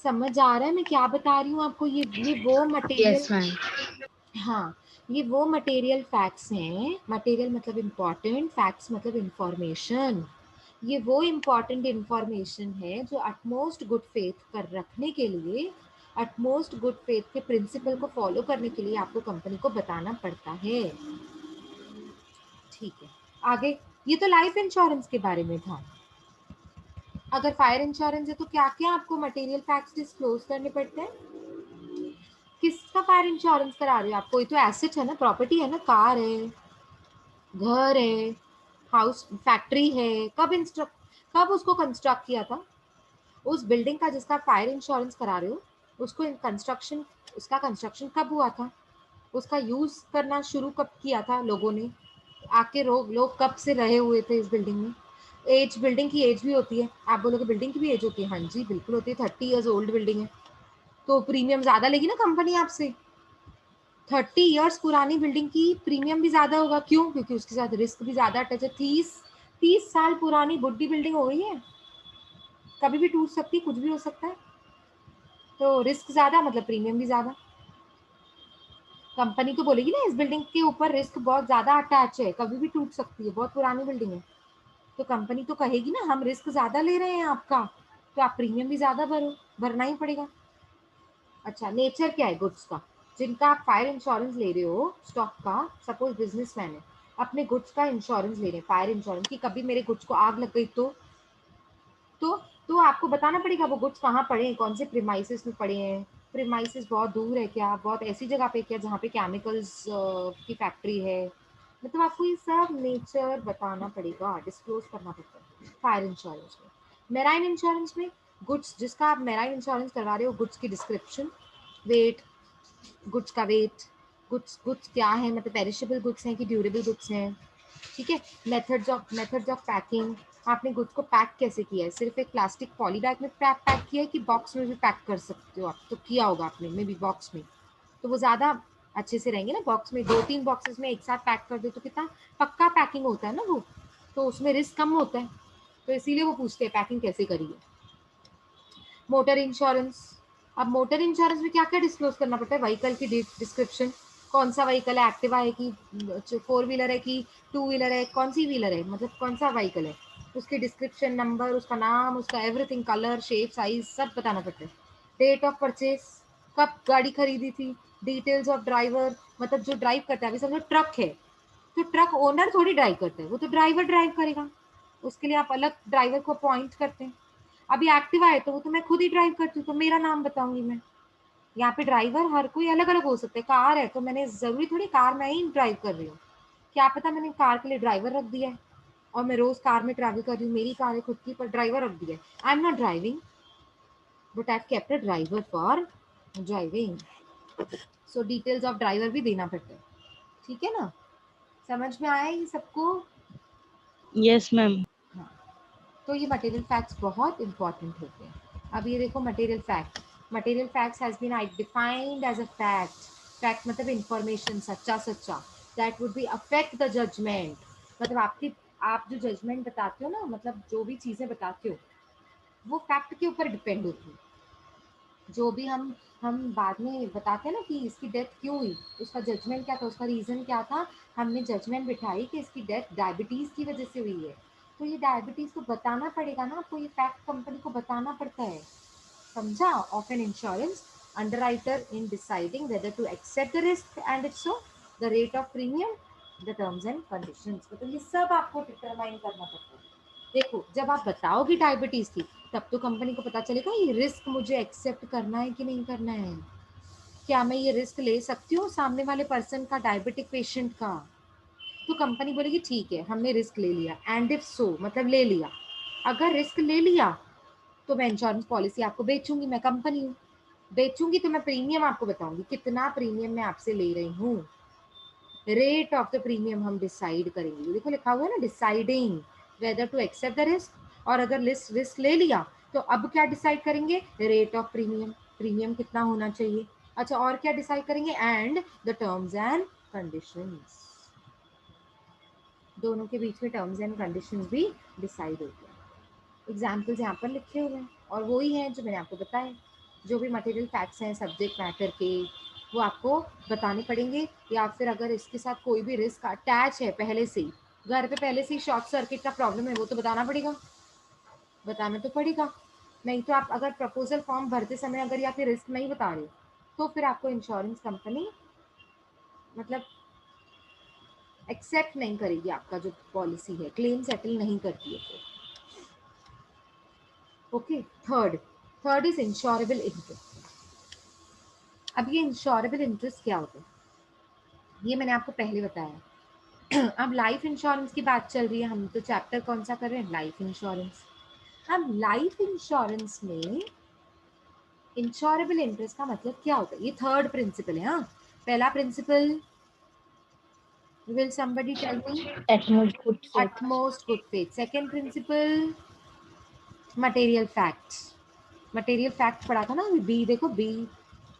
समझ आ रहा है मैं क्या बता रही हूँ आपको? ये वो मटेरियल, Yes, ma'am. हाँ, ये वो मटेरियल फैक्ट्स हैं। मटेरियल मतलब इम्पॉर्टेंट, फैक्ट्स मतलब इंफॉर्मेशन। ये वो इम्पॉर्टेंट इंफॉर्मेशन है जो अटमोस्ट गुड फेथ कर रखने के लिए, अटमोस्ट गुड फेथ के प्रिंसिपल को फॉलो करने के लिए आपको कंपनी को बताना पड़ता है। ठीक है, आगे। ये तो लाइफ इंश्योरेंस के बारे में था। अगर फायर इंश्योरेंस है तो क्या क्या आपको मटेरियल फैक्ट्स डिस्क्लोज करने पड़ते हैं? किसका फायर इंश्योरेंस करा रहे हो आप? कोई तो एसेट है ना, प्रॉपर्टी है ना, कार है, घर है, हाउस, फैक्ट्री है। कब उसको कंस्ट्रक्ट किया था? उस बिल्डिंग का जिसका फायर इंश्योरेंस करा रहे हो, उसको कंस्ट्रक्शन, उसका कंस्ट्रक्शन कब हुआ था? उसका यूज करना शुरू कब किया था लोगों ने? आके लोग कब से रहे हुए थे इस बिल्डिंग में? एज, बिल्डिंग की एज भी होती है। आप बोलोगे बिल्डिंग की भी एज होती है, हाँ जी बिल्कुल होती है। 30 ईयर्स ओल्ड बिल्डिंग है तो प्रीमियम ज्यादा लेगी ना कंपनी आपसे। 30 ईयर्स पुरानी बिल्डिंग की प्रीमियम भी ज्यादा होगा। क्यों? क्योंकि उसके साथ रिस्क भी ज्यादा अटैच है। 30 साल पुरानी बुड्ढी बिल्डिंग हो गई है, कभी भी टूट सकती है, कुछ भी हो सकता है। तो रिस्क ज्यादा मतलब प्रीमियम भी ज्यादा। कंपनी तो बोलेगी ना इस बिल्डिंग के ऊपर रिस्क बहुत ज्यादा अटैच है, कभी भी टूट सकती है, बहुत पुरानी बिल्डिंग है। तो कंपनी तो कहेगी ना हम रिस्क ज्यादा ले रहे हैं आपका, तो आप प्रीमियम भी ज्यादा भरना ही पड़ेगा। अच्छा, नेचर क्या है गुड्स का? जिनका आप फायर इंश्योरेंस ले रहे हो स्टॉक का, सपोज बिजनेसमैन है, अपने गुड्स का इंश्योरेंस ले रहे हैं, फायर इंश्योरेंस, कि कभी मेरे गुड्स को आग लग गई तो तो आपको बताना पड़ेगा वो गुड्स कहाँ पड़े हैं, कौन से प्रीमाइसेस में पड़े हैं। प्रीमाइसेस बहुत दूर है क्या, बहुत ऐसी जगह पे क्या जहाँ पे केमिकल्स की फैक्ट्री है, मतलब आपको ये सब नेचर बताना पड़ेगा, डिस्क्लोज करना पड़ता है फायर इंश्योरेंस में। मेराइन इंश्योरेंस में, गुड्स जिसका आप मेराइन इंश्योरेंस करवा रहे हो, गुड्स की डिस्क्रिप्शन, वेट, गुड्स का वेट, गुड्स गुड्स क्या है, मतलब पेरिशेबल गुड्स हैं कि ड्यूरेबल गुड्स हैं। ठीक है। मेथड्स ऑफ पैकिंग, आपने गुड्स को पैक कैसे किया है, सिर्फ एक प्लास्टिक पॉली बैग में पैक किया है कि बॉक्स में भी पैक कर सकते हो आप? तो किया होगा आपने मे बी बॉक्स में, तो वो ज्यादा अच्छे से रहेंगे ना। बॉक्स में 2-3 बॉक्सेस में एक साथ पैक कर दो तो कितना पक्का पैकिंग होता है ना वो, तो उसमें रिस्क कम होता है, तो इसीलिए वो पूछते हैं पैकिंग कैसे करिए। मोटर इंश्योरेंस, अब मोटर इंश्योरेंस में क्या क्या डिस्क्लोज करना पड़ता है? व्हीकल की डिस्क्रिप्शन, कौन सा व्हीकल है, एक्टिवा है कि 4 व्हीलर है कि 2 व्हीलर है, कौन सी व्हीलर है, मतलब कौन सा व्हीकल है, उसकी डिस्क्रिप्शन, नंबर, उसका नाम, उसका एवरीथिंग, कलर, शेप, साइज सब बताना पड़ता है। डेट ऑफ परचेज, कब गाड़ी खरीदी थी, डिटेल्स ऑफ ड्राइवर, मतलब जो ड्राइव करता है, अभी समझो ट्रक है तो ट्रक ओनर थोड़ी ड्राइव करता है, वो तो ड्राइवर ड्राइव करेगा, उसके लिए आप अलग ड्राइवर को अपॉइंट करते हैं। अभी एक्टिवा है तो वो तो मैं खुद ही ड्राइव करती हूँ, तो मेरा नाम बताऊंगी मैं। यहाँ पे ड्राइवर हर कोई अलग अलग हो सकते हैं। कार है तो मैंने जरूरी थोड़ी कार मैं ही ड्राइव कर रही हूँ, क्या पता मैंने कार के लिए ड्राइवर रख दिया है और मैं रोज कार में ट्रैवल कर रही हूँ, मेरी कार है खुद की, पर ड्राइवर रख दिया है। I am not driving but I kept a driver for driving. So details of driver भी देना पड़ता है, ठीक है ना? समझ में आया ये सबको? Yes, ma'am. हाँ, तो ये मटेरियल फैक्ट्स बहुत इंपॉर्टेंट होते हैं। अब ये देखो material fact, material facts has been defined as a fact, fact मतलब इंफॉर्मेशन, सच्चा सच्चा, that would be affect the judgement, मतलब आपकी, आप जो जजमेंट बताते हो ना, मतलब जो भी चीजें बताते हो वो फैक्ट के ऊपर डिपेंड होती है। जो भी हम बाद में बताते हैं ना कि इसकी डेथ क्यों हुई, उसका जजमेंट क्या था, उसका रीजन क्या था, हमने जजमेंट बिठाई कि इसकी डेथ डायबिटीज की वजह से हुई है, तो ये डायबिटीज को बताना पड़ेगा ना आपको, ये फैक्ट कंपनी को बताना पड़ता है, समझा? Of an insurance underwriter in deciding whether to accept the risk and if so the rate of premium, the terms and conditions, मतलब ये सब आपको डिटरमाइन करना पड़ता है। देखो जब आप बताओगे डायबिटीज थी, तब तो कंपनी को पता चलेगा ये रिस्क मुझे एक्सेप्ट करना है कि नहीं करना है, क्या मैं ये रिस्क ले सकती हूँ सामने वाले पर्सन का, डायबिटिक पेशेंट का। तो कंपनी बोलेगी ठीक है हमने रिस्क ले लिया, एंड इफ सो मतलब ले लिया, अगर रिस्क ले लिया तो मैं इंश्योरेंस पॉलिसी आपको बेचूंगी, मैं कंपनी हूँ, बेचूंगी तो मैं प्रीमियम आपको बताऊंगी कितना प्रीमियम मैं आपसे ले रही हूँ, रेट ऑफ द प्रीमियम हम डिसाइड करेंगे, देखो लिखा हुआ है ना deciding whether to accept the risk, और अगर रिस्क ले लिया तो अब क्या डिसाइड करेंगे, रेट ऑफ प्रीमियम, प्रीमियम कितना होना चाहिए, अच्छा और क्या डिसाइड करेंगे, and the terms and conditions, दोनों के बीच में टर्म्स एंड कंडीशंस भी डिसाइड होते हैं। एग्जाम्पल्स यहाँ पर लिखे हुए हैं और वो ही हैं जो मैंने आपको बताए, जो भी मटेरियल फैक्ट्स हैं सब्जेक्ट मैटर के वो आपको बताने पड़ेंगे, या फिर अगर इसके साथ कोई भी रिस्क अटैच है पहले से ही, घर पे पहले से ही शॉर्ट सर्किट का प्रॉब्लम है, वो तो बताना पड़ेगा, बताना तो पड़ेगा। नहीं तो आप अगर प्रपोजल फॉर्म भरते समय अगर या फिर रिस्क नहीं बता रहे तो फिर आपको इंश्योरेंस कंपनी मतलब एक्सेप्ट नहीं करेगी, आपका जो पॉलिसी है क्लेम सेटल नहीं करती है फिर। Okay, third, third is insurable interest. अब ये इंश्योरेबल इंटरेस्ट क्या होता है ये मैंने आपको पहले बताया। अब लाइफ इंश्योरेंस की बात चल रही है, हम तो चैप्टर कौन सा कर रहे हैं, लाइफ इंश्योरेंस। अब लाइफ इंश्योरेंस में इंश्योरेबल इंटरेस्ट का मतलब क्या होता है, ये थर्ड प्रिंसिपल है। हाँ, पहला principle, will somebody tell me? Utmost good faith. Utmost good faith. Second principle, material facts. Material fact पढ़ा था ना अभी, बी देखो बी,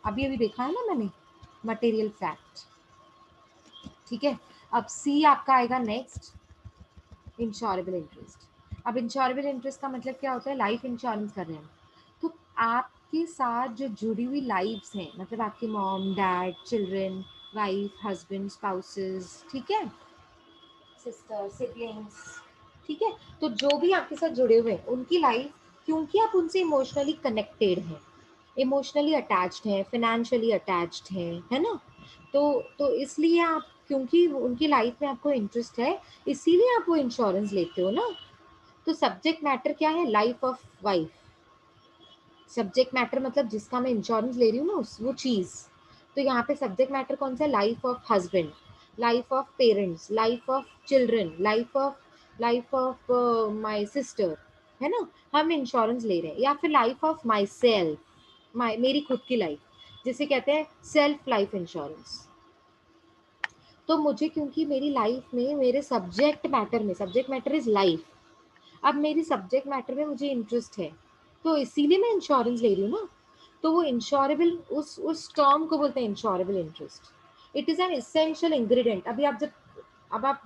अभी अभी देखा है ना मैंने, मटेरियल फैक्ट, ठीक है। अब सी आपका आएगा नेक्स्ट, इंश्योरेबल इंटरेस्ट। अब इंश्योरेबल इंटरेस्ट का मतलब क्या होता है, लाइफ इंश्योरेंस कर रहे हैं तो आपके साथ जो जुड़ी हुई लाइफ्स हैं, मतलब आपके mom dad children wife husband spouses, ठीक है, सिस्टर सिबलिंग्स, ठीक है, तो जो भी आपके साथ जुड़े हुए हैं उनकी लाइफ, क्योंकि आप उनसे इमोशनली कनेक्टेड हैं, इमोशनली अटैच्ड हैं, फाइनेंशियली अटैच्ड हैं, है ना, तो इसलिए आप, क्योंकि उनकी लाइफ में आपको इंटरेस्ट है इसीलिए आप वो इंश्योरेंस लेते हो ना। तो सब्जेक्ट मैटर क्या है, life of wife, subject matter मतलब जिसका मैं इंश्योरेंस ले रही हूँ ना वो चीज, तो यहाँ पे सब्जेक्ट मैटर कौन सा है, life of husband, life of parents, life of children, life of my sister, है ना, हम इंश्योरेंस ले रहे हैं, या फिर लाइफ ऑफ माई सेल्फ, मेरी खुद की लाइफ, जिसे कहते हैं सेल्फ लाइफ इंश्योरेंस। तो मुझे क्योंकि मेरी लाइफ में मेरे सब्जेक्ट मैटर में, सब्जेक्ट मैटर इज लाइफ, अब मेरी सब्जेक्ट मैटर में मुझे इंटरेस्ट है तो इसीलिए मैं इंश्योरेंस ले रही हूँ ना। तो वो इंश्योरेबल, उस टर्म को बोलते हैं insurable interest. It is an essential ingredient. अभी आप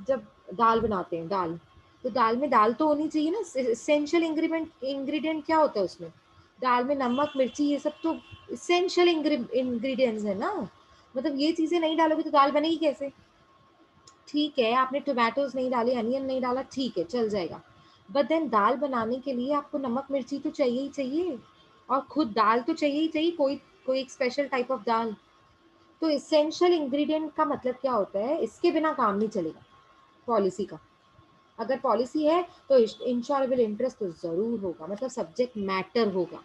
जब दाल बनाते हैं, दाल, तो दाल में दाल तो होनी चाहिए ना. एसेंशियल इंग्रेडिएंट क्या होता है उसमें? दाल में नमक, मिर्ची, ये सब तो एसेंशियल इंग्रेडिएंट्स है ना. मतलब ये चीजें नहीं डालोगे तो दाल बनेगी कैसे? ठीक है, आपने टोमेटोज नहीं डाले, अनियन नहीं डाला, ठीक है, चल जाएगा. बट देन दाल बनाने के लिए आपको नमक मिर्ची तो चाहिए ही चाहिए, और खुद दाल तो चाहिए ही चाहिए, कोई कोई एक स्पेशल टाइप ऑफ दाल. तो इसेंशियल इंग्रेडिएंट का मतलब क्या होता है? इसके बिना काम नहीं चलेगा पॉलिसी का. अगर पॉलिसी है तो इंश्योरेबल इंटरेस्ट तो जरूर होगा, मतलब सब्जेक्ट मैटर होगा.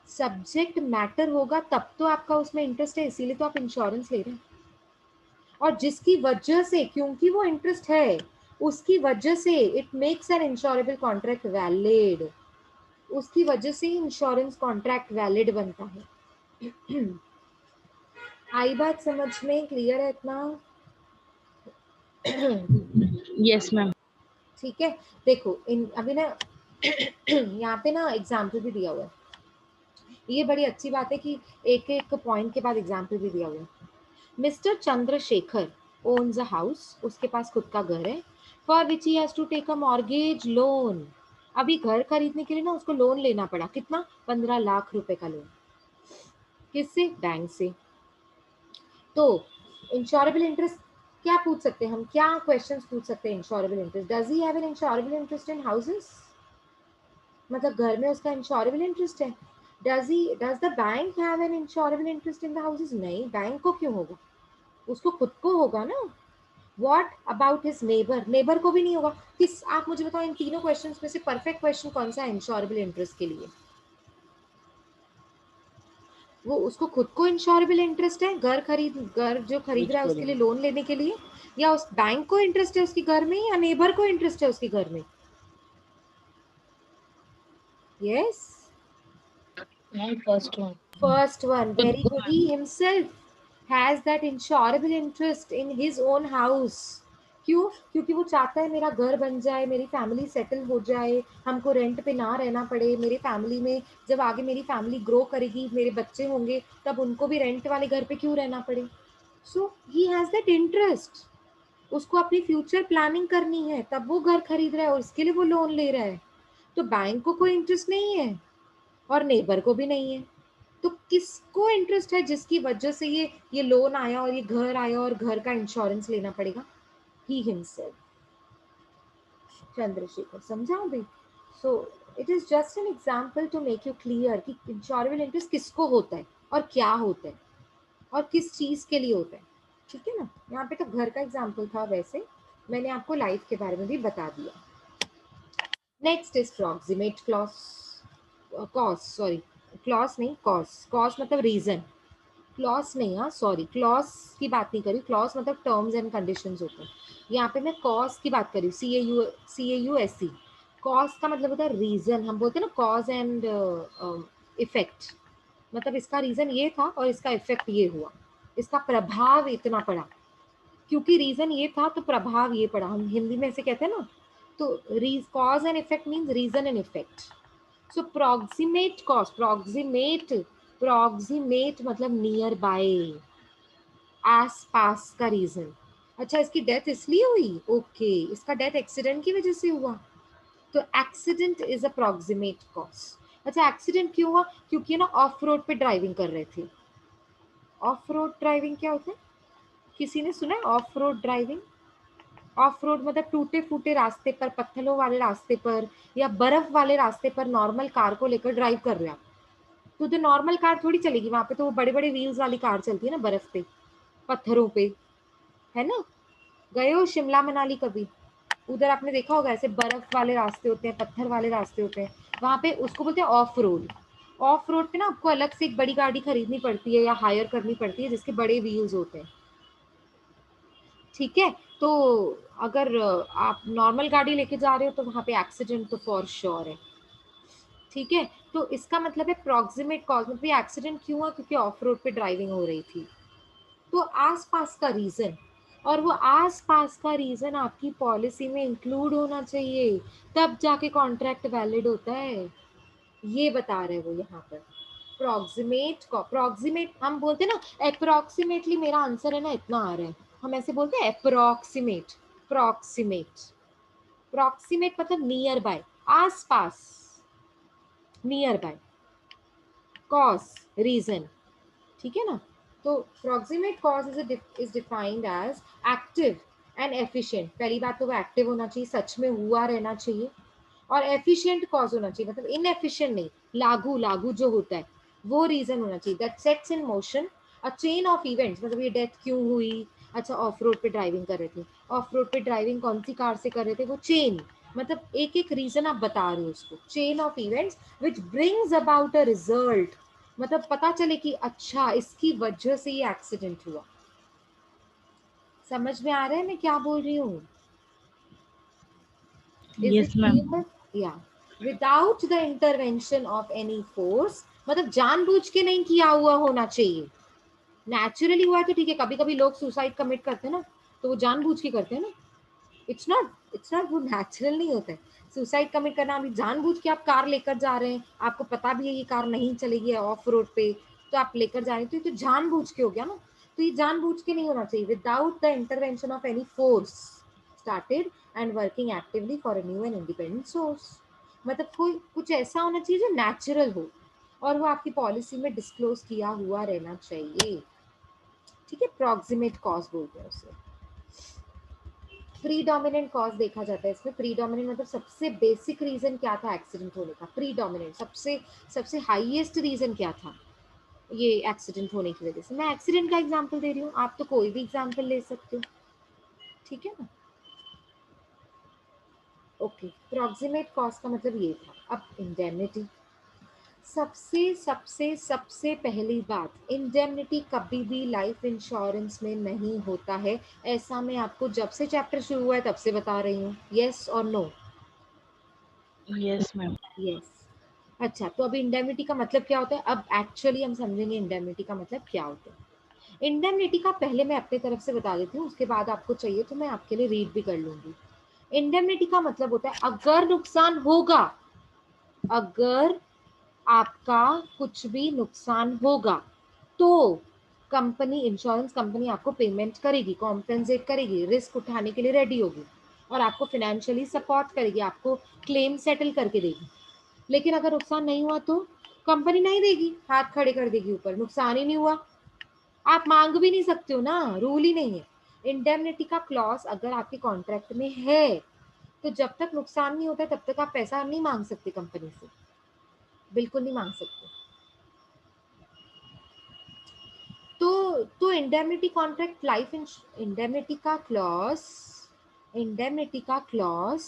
सब्जेक्ट मैटर होगा तब तो आपका उसमें इंटरेस्ट है, इसीलिए तो आप इंश्योरेंस ले रहे हैं. और जिसकी वजह से, क्योंकि वो इंटरेस्ट है, उसकी वजह से it makes an insurable contract valid. उसकी वजह से इंश्योरेंस कॉन्ट्रैक्ट वैलिड बनता है. आई बात समझ में? क्लियर है इतना? Yes, ma'am. ठीक है. देखो इन अभी ना यहाँ पे ना एग्जाम्पल भी दिया हुआ है. ये बड़ी अच्छी बात है कि एक एक पॉइंट के बाद एग्जाम्पल भी दिया हुआ है. Mister Chandrashekhar owns a house. उसके पास खुद का घर है. For which he has to take a mortgage loan. अभी घर खरीदने के लिए ना उसको लोन लेना पड़ा. कितना? 15 लाख रुपए का लोन. किससे? बैंक से. तो इंश्योरेबल इंटरेस्ट क्या पूछ सकते हैं हम? क्या क्वेश्चंस पूछ सकते हैं? Insurable interest, does he have an insurable interest in houses? मतलब घर में उसका इंश्योरेबल इंटरेस्ट है. Does the bank have an insurable interest in the houses? नहीं, बैंक को क्यों होगा? उसको खुद को होगा ना. What about his neighbour? Neighbour को भी नहीं होगा. किस, आप मुझे बताओ इन तीनों क्वेश्चंस में से परफेक्ट क्वेश्चन कौन सा है इंश्योरेबल इंटरेस्ट के लिए? वो उसको खुद को इंश्योरेबल इंटरेस्ट है, घर जो खरीद Which रहा है उसके लिए one? लोन लेने के लिए, या उस बैंक को इंटरेस्ट है उसके घर में, या नेबर को इंटरेस्ट है उसके घर में? Yes, Ma'am, first one. First one. Very good. He himself has that insurable interest in his own house. क्यों? क्योंकि वो चाहता है मेरा घर बन जाए, मेरी फैमिली सेटल हो जाए, हमको रेंट पे ना रहना पड़े. मेरे फैमिली में जब आगे मेरी फैमिली ग्रो करेगी, मेरे बच्चे होंगे, तब उनको भी रेंट वाले घर पे क्यों रहना पड़े. सो ही हैज दैट इंटरेस्ट. उसको अपनी फ्यूचर प्लानिंग करनी है, तब वो घर खरीद रहा है और इसके लिए वो लोन ले रहा है. तो बैंक को कोई इंटरेस्ट नहीं है और नेबर को भी नहीं है. तो किसको इंटरेस्ट है जिसकी वजह से ये लोन आया और ये घर आया और घर का इंश्योरेंस लेना पड़ेगा? He himself. चंद्रशेखर. समझा अभी? So it is just an example to make you clear कि इंश्योरेबल इंटरेस्ट किसको होता है और क्या होता है और किस चीज के लिए होता है. ठीक है ना. यहाँ पे तो घर का एग्जाम्पल था, वैसे मैंने आपको लाइफ के बारे में भी बता दिया. Next is proximate clause. Cause, sorry, clause नहीं, कॉज. कॉज मतलब रीजन. क्लॉज नहीं, हाँ सॉरी, क्लॉज की बात नहीं करी. क्लॉज मतलब टर्म्स एंड कंडीशंस होते हैं. यहाँ पे मैं कॉज की बात करी. CAUSE. कॉज का मतलब होता है रीजन. हम बोलते हैं ना कॉज एंड इफेक्ट. मतलब इसका रीजन ये था और इसका इफेक्ट ये हुआ. इसका प्रभाव इतना पड़ा. क्योंकि रीजन ये था तो प्रभाव ये पड़ा. हम हिंदी में ऐसे कहते हैं ना. तो cause and effect means reason and effect. So proximate cause. Proximate मतलब नियर बाय, आस पास का रीजन. अच्छा, इसकी डेथ इसलिए हुई? ओके, इसका डेथ एक्सीडेंट की वजह से हुआ. तो accident is a proximate cause. अच्छा, एक्सीडेंट क्यों हुआ? क्योंकि ना ऑफ रोड पे ड्राइविंग कर रहे थे. ऑफ रोड ड्राइविंग क्या होता है? किसी ने सुना है of road driving? Of road मतलब टूटे फूटे रास्ते पर, पत्थरों वाले रास्ते पर या बर्फ वाले रास्ते पर नॉर्मल कार को लेकर ड्राइव कर रहे हो आप. तो नॉर्मल कार थोड़ी चलेगी वहां पे. तो वो बड़े बड़े व्हील्स वाली कार चलती है ना बर्फ पे, पत्थरों पे, है ना. गए हो शिमला मनाली कभी? उधर आपने देखा होगा ऐसे बर्फ वाले रास्ते होते हैं, पत्थर वाले रास्ते होते हैं. वहां पे उसको बोलते हैं ऑफ रोड. ऑफ रोड पे ना आपको अलग से एक बड़ी गाड़ी खरीदनी पड़ती है या हायर करनी पड़ती है जिसके बड़े व्हील्स होते हैं. ठीक है. तो अगर आप नॉर्मल गाड़ी लेके जा रहे हो तो वहां पे एक्सीडेंट तो फॉर श्योर है. ठीक है. तो इसका मतलब है प्रॉक्सिमेट कॉज. मतलब एक्सीडेंट क्यों हुआ? क्योंकि ऑफ रोड पे ड्राइविंग हो रही थी. तो आसपास का रीजन, और वो आसपास का रीजन आपकी पॉलिसी में इंक्लूड होना चाहिए, तब जाके कॉन्ट्रैक्ट वैलिड होता है. ये बता रहे वो यहाँ पर. प्रोक्सीमेट हम बोलते हैं ना, अप्रोक्सीमेटली मेरा आंसर है ना इतना आ रहा है, हम ऐसे बोलते हैं अप्रोक्सीमेट। प्रोक्सीमेट प्रोक्सीमेट मतलब नियर बाय, आस पास, नियर बाय। कॉज रीजन, ठीक है ना। तो proximate cause is defined as active and efficient. पहली बात तो वो एक्टिव होना चाहिए, सच में हुआ रहना चाहिए, और एफिशिएंट कॉज होना चाहिए, मतलब इनएफिशिएंट नहीं, लागू लागू जो होता है वो रीजन होना चाहिए, that sets in motion a chain of events. मतलब ये डेथ क्यों हुई, अच्छा ऑफ रोड पे ड्राइविंग कर रहे थे, ऑफ रोड पे ड्राइविंग कौन सी कार से कर रहे थे, वो चेन, मतलब एक एक रीजन आप बता रहे हो उसको, chain of events which brings about a result, मतलब पता चले कि अच्छा इसकी वजह से ये एक्सीडेंट हुआ। समझ में आ रहा है मैं क्या बोल रही हूँ? Is it Yes, ma'am. clear? Yeah. Without the intervention of any force, मतलब जानबूझ के नहीं किया हुआ होना चाहिए। नेचुरली हुआ है तो ठीक है, कभी कभी लोग सुसाइड कमिट करते हैं ना, तो वो जानबूझ के करते हैं ना, इट्स नॉट वो नेचुरल नहीं होता है। सुसाइड कमिट करना अभी जानबूझ के, आप कार लेकर जा रहे हैं, आपको पता भी है ये कार नहीं चलेगी ऑफ रोड पे, तो आप लेकर जा रहे हैं, तो ये तो जानबूझ के हो गया ना। तो ये जानबूझ के नहीं होना चाहिए, without the intervention of any force started and working actively for a new and independent source. मतलब कोई कुछ ऐसा होना चाहिए जो नेचुरल हो, और वो आपकी पॉलिसी में डिस्क्लोज किया हुआ रहना चाहिए, ठीक है। प्रॉक्सिमेट कॉज बोलते हैं उसे। प्रीडोमिनेंट कॉज देखा जाता है इसमें। प्रीडोमिनेंट मतलब सबसे बेसिक रीजन क्या था एक्सीडेंट होने का, प्रीडोमिनेंट सबसे सबसे हाईएस्ट रीजन क्या था ये एक्सीडेंट होने की वजह से। मैं एक्सीडेंट का एग्जांपल दे रही हूँ, आप तो कोई भी एग्जांपल ले सकते हो, ठीक है ना। ओके, प्रॉक्सिमेट कॉज का मतलब ये था। अब इंडेमनिटी, सबसे सबसे सबसे पहली बात, इंडेमनिटी कभी भी लाइफ इंश्योरेंस में नहीं होता है। ऐसा मैं आपको जब से चैप्टर शुरू हुआ है तब से बता रही हूँ, यस और नो? Yes, ma'am. यस। अच्छा, तो अभी इंडेमनिटी का मतलब क्या होता है, अब एक्चुअली हम समझेंगे इंडेमनिटी का मतलब क्या होता है। इंडेमनिटी का पहले मैं अपनी तरफ से बता देती हूँ, उसके बाद आपको चाहिए तो मैं आपके लिए रीड भी कर लूंगी। इंडेमनिटी का मतलब होता है अगर नुकसान होगा, अगर आपका कुछ भी नुकसान होगा तो कंपनी, इंश्योरेंस कंपनी आपको पेमेंट करेगी, कॉम्पेंसेट करेगी, रिस्क उठाने के लिए रेडी होगी, और आपको फाइनेंशियली सपोर्ट करेगी, आपको क्लेम सेटल करके देगी। लेकिन अगर नुकसान नहीं हुआ तो कंपनी नहीं देगी, हाथ खड़े कर देगी ऊपर, नुकसान ही नहीं हुआ, आप मांग भी नहीं सकते हो ना, रूल ही नहीं है। इंडेमनिटी का क्लॉज अगर आपके कॉन्ट्रैक्ट में है तो जब तक नुकसान नहीं होता तब तक आप पैसा नहीं मांग सकते कंपनी से, बिल्कुल नहीं मांग सकते। तो इंडेमनिटी कॉन्ट्रैक्ट, लाइफ इंडेमनिटी का क्लॉज, इंडेमनिटी का क्लॉज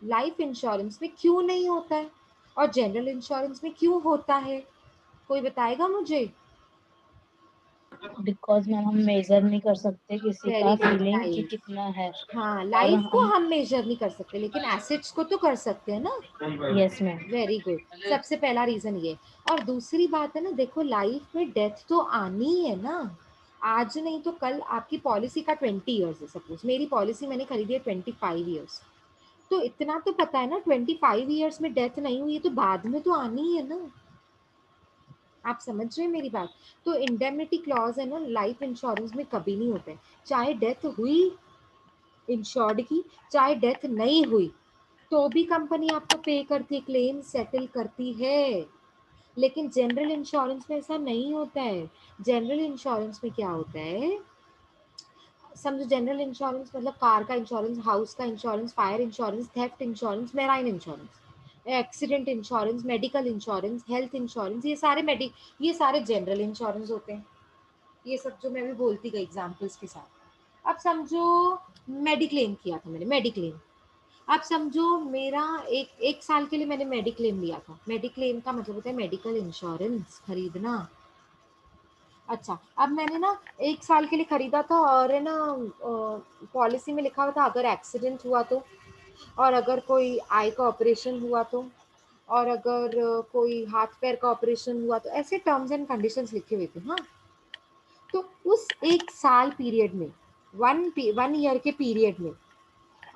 लाइफ इंश्योरेंस में क्यों नहीं होता है और जनरल इंश्योरेंस में क्यों होता है, कोई बताएगा मुझे? Because मैम हम मेजर नहीं कर सकते किसी वेरी का गुड, फीलिंग कि राइट। कितना है, हाँ, और लाइफ को हम। हम मेजर नहीं कर सकते लेकिन एसेट्स को तो कर सकते हैं ना। Yes ma'am. वेरी गुड, सबसे पहला रीजन ये। और दूसरी बात है ना, देखो लाइफ में डेथ तो आनी है ना, आज नहीं तो कल। आपकी पॉलिसी का 20 ईयर्स है, सपोज मेरी पॉलिसी मैंने खरीदी है 25 ईयर्स, तो इतना तो पता है ना 25 ईयर्स में डेथ नहीं हुई है तो बाद में तो आनी है ना। आप समझ रहे हैं मेरी बात? तो इंडेमनिटी क्लॉज है ना लाइफ इंश्योरेंस में कभी नहीं होता है, चाहे डेथ हुई इंश्योर्ड की, चाहे डेथ नहीं हुई, तो भी कंपनी आपको पे करती है, क्लेम सेटल करती है। लेकिन जनरल इंश्योरेंस में ऐसा नहीं होता है। जनरल इंश्योरेंस में क्या होता है, समझो जनरल इंश्योरेंस मतलब कार का इंश्योरेंस, हाउस का insurance, fire insurance, theft insurance, marine insurance, accident insurance, medical insurance, health insurance, ये सारे जनरल इंश्योरेंस होते हैं। ये सब जो मैं भी बोलती गई एग्जांपल्स के साथ। अब समझो मेडिक्लेम किया था मैंने, मेडिक्लेम। अब समझो मेरा एक एक साल के लिए मैंने मेडिक्लेम लिया था। मेडिक्लेम का मतलब होता है मेडिकल इंश्योरेंस खरीदना। अच्छा, अब मैंने ना एक साल के लिए खरीदा था, और है ना पॉलिसी में लिखा हुआ था अगर एक्सीडेंट हुआ तो, और अगर कोई आई का ऑपरेशन हुआ तो, और अगर कोई हाथ पैर का ऑपरेशन हुआ तो, ऐसे टर्म्स एंड कंडीशंस लिखे हुए थे। हाँ, तो उस एक साल पीरियड में, वन ईयर के पीरियड में,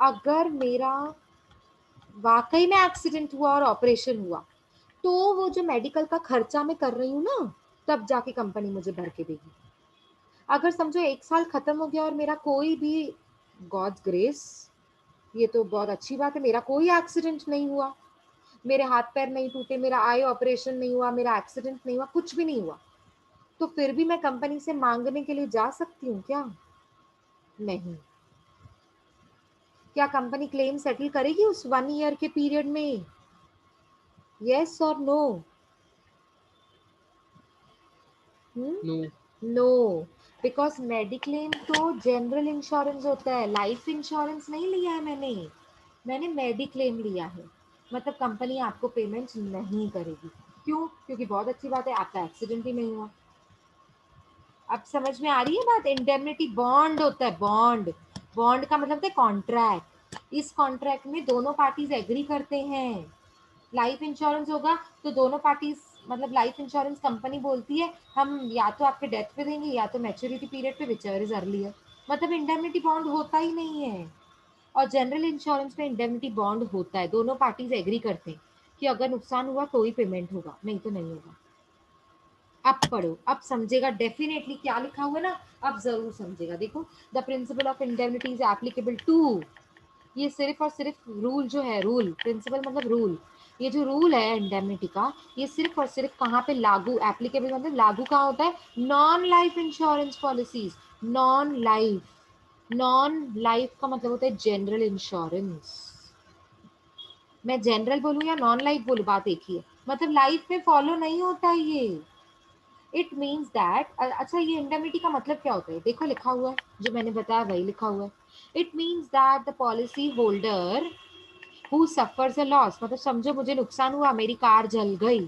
अगर मेरा वाकई में एक्सीडेंट हुआ और ऑपरेशन हुआ तो वो जो मेडिकल का खर्चा मैं कर रही हूँ ना, तब जाके कंपनी मुझे भर के देगी। अगर समझो 1 साल खत्म हो गया और मेरा कोई भी, गॉड्स ग्रेस, ये तो बहुत अच्छी बात है, मेरा कोई एक्सीडेंट नहीं हुआ, मेरे हाथ पैर नहीं टूटे, मेरा आई ऑपरेशन नहीं हुआ, मेरा एक्सीडेंट नहीं हुआ, कुछ भी नहीं हुआ, तो फिर भी मैं कंपनी से मांगने के लिए जा सकती हूँ क्या? नहीं। क्या कंपनी क्लेम सेटल करेगी उस 1 ईयर के पीरियड में? यस और no? No. No, because mediclaim तो जनरल इंश्योरेंस होता है, लाइफ इंश्योरेंस नहीं लिया है मैंने मेडिक्लेम लिया है। मतलब कंपनी आपको पेमेंट नहीं करेगी। क्यों? क्योंकि बहुत अच्छी बात है, आपका एक्सीडेंट ही नहीं हुआ। अब समझ में आ रही है बात? इंडेमनिटी बॉन्ड होता है, बॉन्ड। बॉन्ड का मतलब है कॉन्ट्रैक्ट। इस कॉन्ट्रैक्ट में दोनों पार्टीज एग्री करते हैं। लाइफ इंश्योरेंस होगा तो दोनों पार्टीज, मतलब लाइफ इंश्योरेंस कंपनी बोलती है हम या तो आपके डेथ पे देंगे या तो मैच्योरिटी पीरियड पे, विचेवर इज अर्लियर। मतलब इंडेमनिटी बॉन्ड होता ही नहीं है। और जनरल इंश्योरेंस में इंडेमनिटी बॉन्ड होता है, दोनों पार्टीज एग्री करते हैं कि अगर नुकसान हुआ तो ही पेमेंट होगा, नहीं तो नहीं होगा। अब पढ़ो, अब समझेगा डेफिनेटली क्या लिखा हुआ है ना, अब जरूर समझेगा। देखो, the principle of indemnity is applicable to, ये सिर्फ और सिर्फ रूल जो है, रूल, प्रिंसिपल मतलब रूल, ये जो रूल है इंडेमनिटी का, ये सिर्फ और सिर्फ कहाँ पे लागू, एप्लीकेबल मतलब लागू कहाँ होता है? Non life insurance policies. Non life, non life का मतलब होता है जनरल इंश्योरेंस। मैं जनरल बोलूं या नॉन लाइफ बोलूं, बात एक ही है। मतलब लाइफ में फॉलो नहीं होता ये। इट मीन्स दैट, अच्छा ये इंडेमनिटी का मतलब क्या होता है? देखो लिखा हुआ है, जो मैंने बताया वही लिखा हुआ है। It means that the policy holder who suffers a loss, मतलब समझो मुझे नुकसान हुआ, मेरी कार जल गई,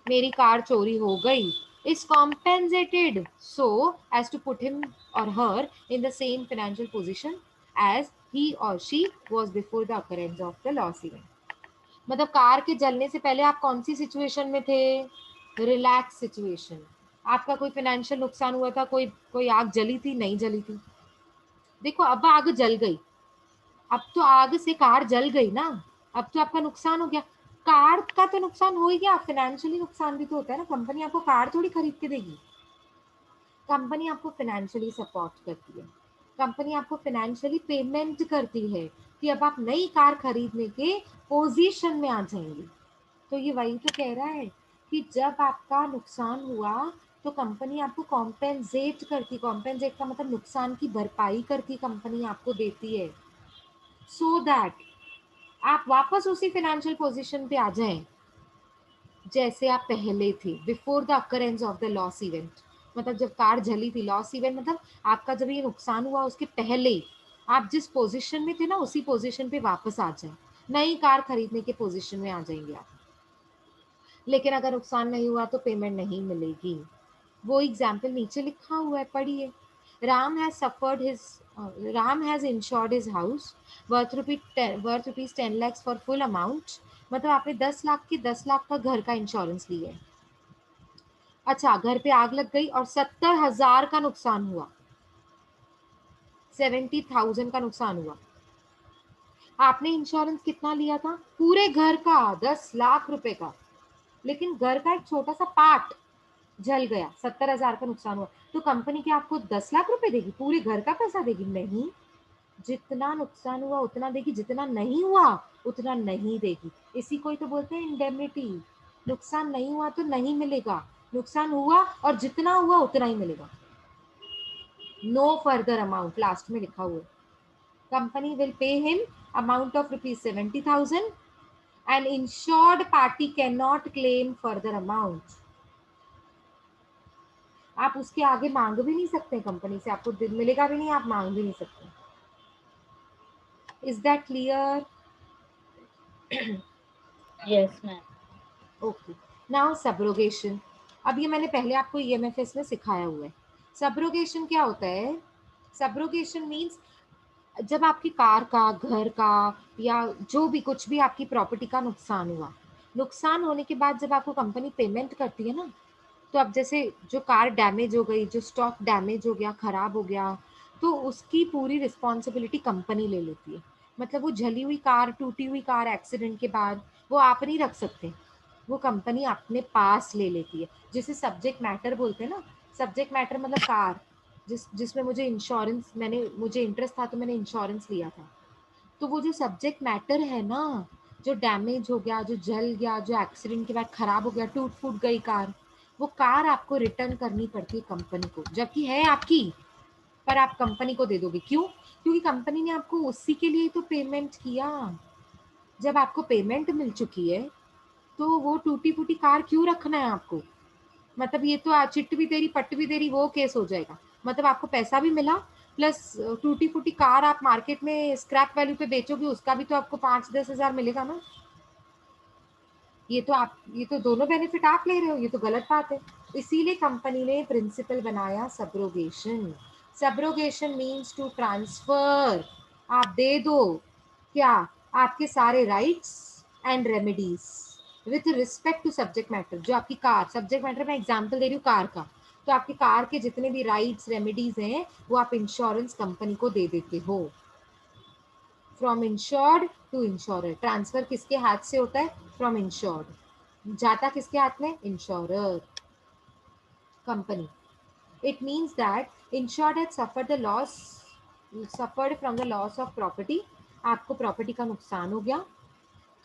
मेरी कार चोरी हो गई, is compensated so as to put him or her in the same financial position as he or she was before the occurrence of the loss event। मतलब कार के जलने से पहले आप कौन सी सिचुएशन में थे? Relax situation. आपका कोई फाइनेंशियल नुकसान हुआ था, कोई कोई आग जली थी, नहीं जली थी। देखो अब आग जल गई, अब तो आग से कार जल गई ना, अब तो आपका नुकसान हो गया। कार का तो नुकसान हो ही गया, फाइनेंशियली नुकसान भी तो होता है ना। कंपनी आपको कार थोड़ी खरीद के देगी, कंपनी आपको फाइनेंशियली सपोर्ट करती है, कंपनी आपको फाइनेंशियली पेमेंट करती है कि अब आप नई कार खरीदने के पोजीशन में आ जाएंगे। तो ये वही तो कह रहा है कि जब आपका नुकसान हुआ तो कंपनी आपको कॉम्पेंसेट करती, कॉम्पेंसेट का मतलब नुकसान की भरपाई करती कंपनी आपको देती है, सो दैट आप वापस उसी फाइनेंशियल पोजीशन पे आ जाएं जैसे आप पहले थे, before the occurrence of the loss event. मतलब जब कार जली थी, लॉस इवेंट मतलब आपका जब ये नुकसान हुआ उसके पहले आप जिस पोजीशन में थे ना, उसी पोजीशन पे वापस आ जाए, नई कार खरीदने के पोजीशन में आ जाएंगे आप। लेकिन अगर नुकसान नहीं हुआ तो पेमेंट नहीं मिलेगी। वो एग्जाम्पल नीचे लिखा हुआ है, पढ़िए। Ram has suffered his, Ram has insured his house worth rupees 10 lakhs for full amount. मतलब आपने 10 लाख की 10 लाख का घर का इंश्योरेंस लिया है। अच्छा, घर पे आग लग गई और 70,000 का नुकसान हुआ, 70,000 का नुकसान हुआ। आपने इंश्योरेंस कितना लिया था? पूरे घर का 10 लाख रुपए का। लेकिन घर का एक छोटा सा पार्ट जल गया, 70,000 का नुकसान हुआ, तो कंपनी क्या आपको 10 लाख रुपए देगी? पूरे घर का पैसा देगी? नहीं, जितना नुकसान हुआ उतना देगी, जितना नहीं हुआ उतना नहीं देगी। इसी को ही तो बोलते हैं इंडेमनिटी। नुकसान नहीं हुआ तो नहीं मिलेगा, नुकसान हुआ और जितना हुआ उतना ही मिलेगा। नो फर्दर अमाउंट, लास्ट में लिखा हुआ है। Company will pay him amount of ₹70,000 and insured party can not claim further amount. आप उसके आगे मांग भी नहीं सकते कंपनी से, आपको मिलेगा भी नहीं, आप मांग भी नहीं सकते। Is that clear? Yes ma'am. Okay, now subrogation. अब ये मैंने पहले आपको ईएमएफएस में सिखाया हुआ है। सब्रोगेशन क्या होता है? सब्रोगेशन मीन्स जब आपकी कार का, घर का, या जो भी कुछ भी आपकी प्रॉपर्टी का नुकसान हुआ, नुकसान होने के बाद जब आपको कंपनी पेमेंट करती है ना, तो अब जैसे जो कार डैमेज हो गई, जो स्टॉक डैमेज हो गया, खराब हो गया, तो उसकी पूरी रिस्पॉन्सिबिलिटी कंपनी ले लेती है। मतलब वो जली हुई कार, टूटी हुई कार एक्सीडेंट के बाद वो आप नहीं रख सकते, वो कंपनी अपने पास ले लेती है, जिसे सब्जेक्ट मैटर बोलते हैं ना। सब्जेक्ट मैटर मतलब कार, जिसमें मुझे इंश्योरेंस, मुझे इंटरेस्ट था तो मैंने इंश्योरेंस लिया था। तो वो जो सब्जेक्ट मैटर है ना, जो डैमेज हो गया, जो जल गया, जो एक्सीडेंट के बाद खराब हो गया, टूट फूट गई कार, वो कार आपको रिटर्न करनी पड़ती है कंपनी को, जबकि है आपकी, पर आप कंपनी को दे दोगे। क्यों? क्योंकि कंपनी ने आपको उसी के लिए तो पेमेंट किया। जब आपको पेमेंट मिल चुकी है तो वो टूटी फूटी कार क्यों रखना है आपको? मतलब ये तो चिट्ट भी तेरी पट्ट भी तेरी वो केस हो जाएगा। मतलब आपको पैसा भी मिला, प्लस टूटी फूटी कार आप मार्केट में स्क्रैप वैल्यू पे बेचोगे, उसका भी तो आपको 5-10 हजार मिलेगा ना। ये तो दोनों बेनिफिट आप ले रहे हो, ये तो गलत बात है। इसीलिए कंपनी ने प्रिंसिपल बनाया subrogation. Subrogation means to transfer, आप दे दो क्या, आपके सारे rights and remedies with respect to subject matter. जो आपकी कार, सब्जेक्ट मैटर में एग्जांपल दे रही हूँ कार का, तो आपकी कार के जितने भी राइट्स रेमेडीज हैं वो आप इंश्योरेंस कंपनी को दे देते हो। From insured to insurer, transfer किसके हाथ से होता है? फ्रॉम इंश्योर्ड, जाता किसके हाथ में? Insurer, company. It means that insured has suffered the loss, suffered from the loss of property. आपको प्रॉपर्टी का नुकसान हो गया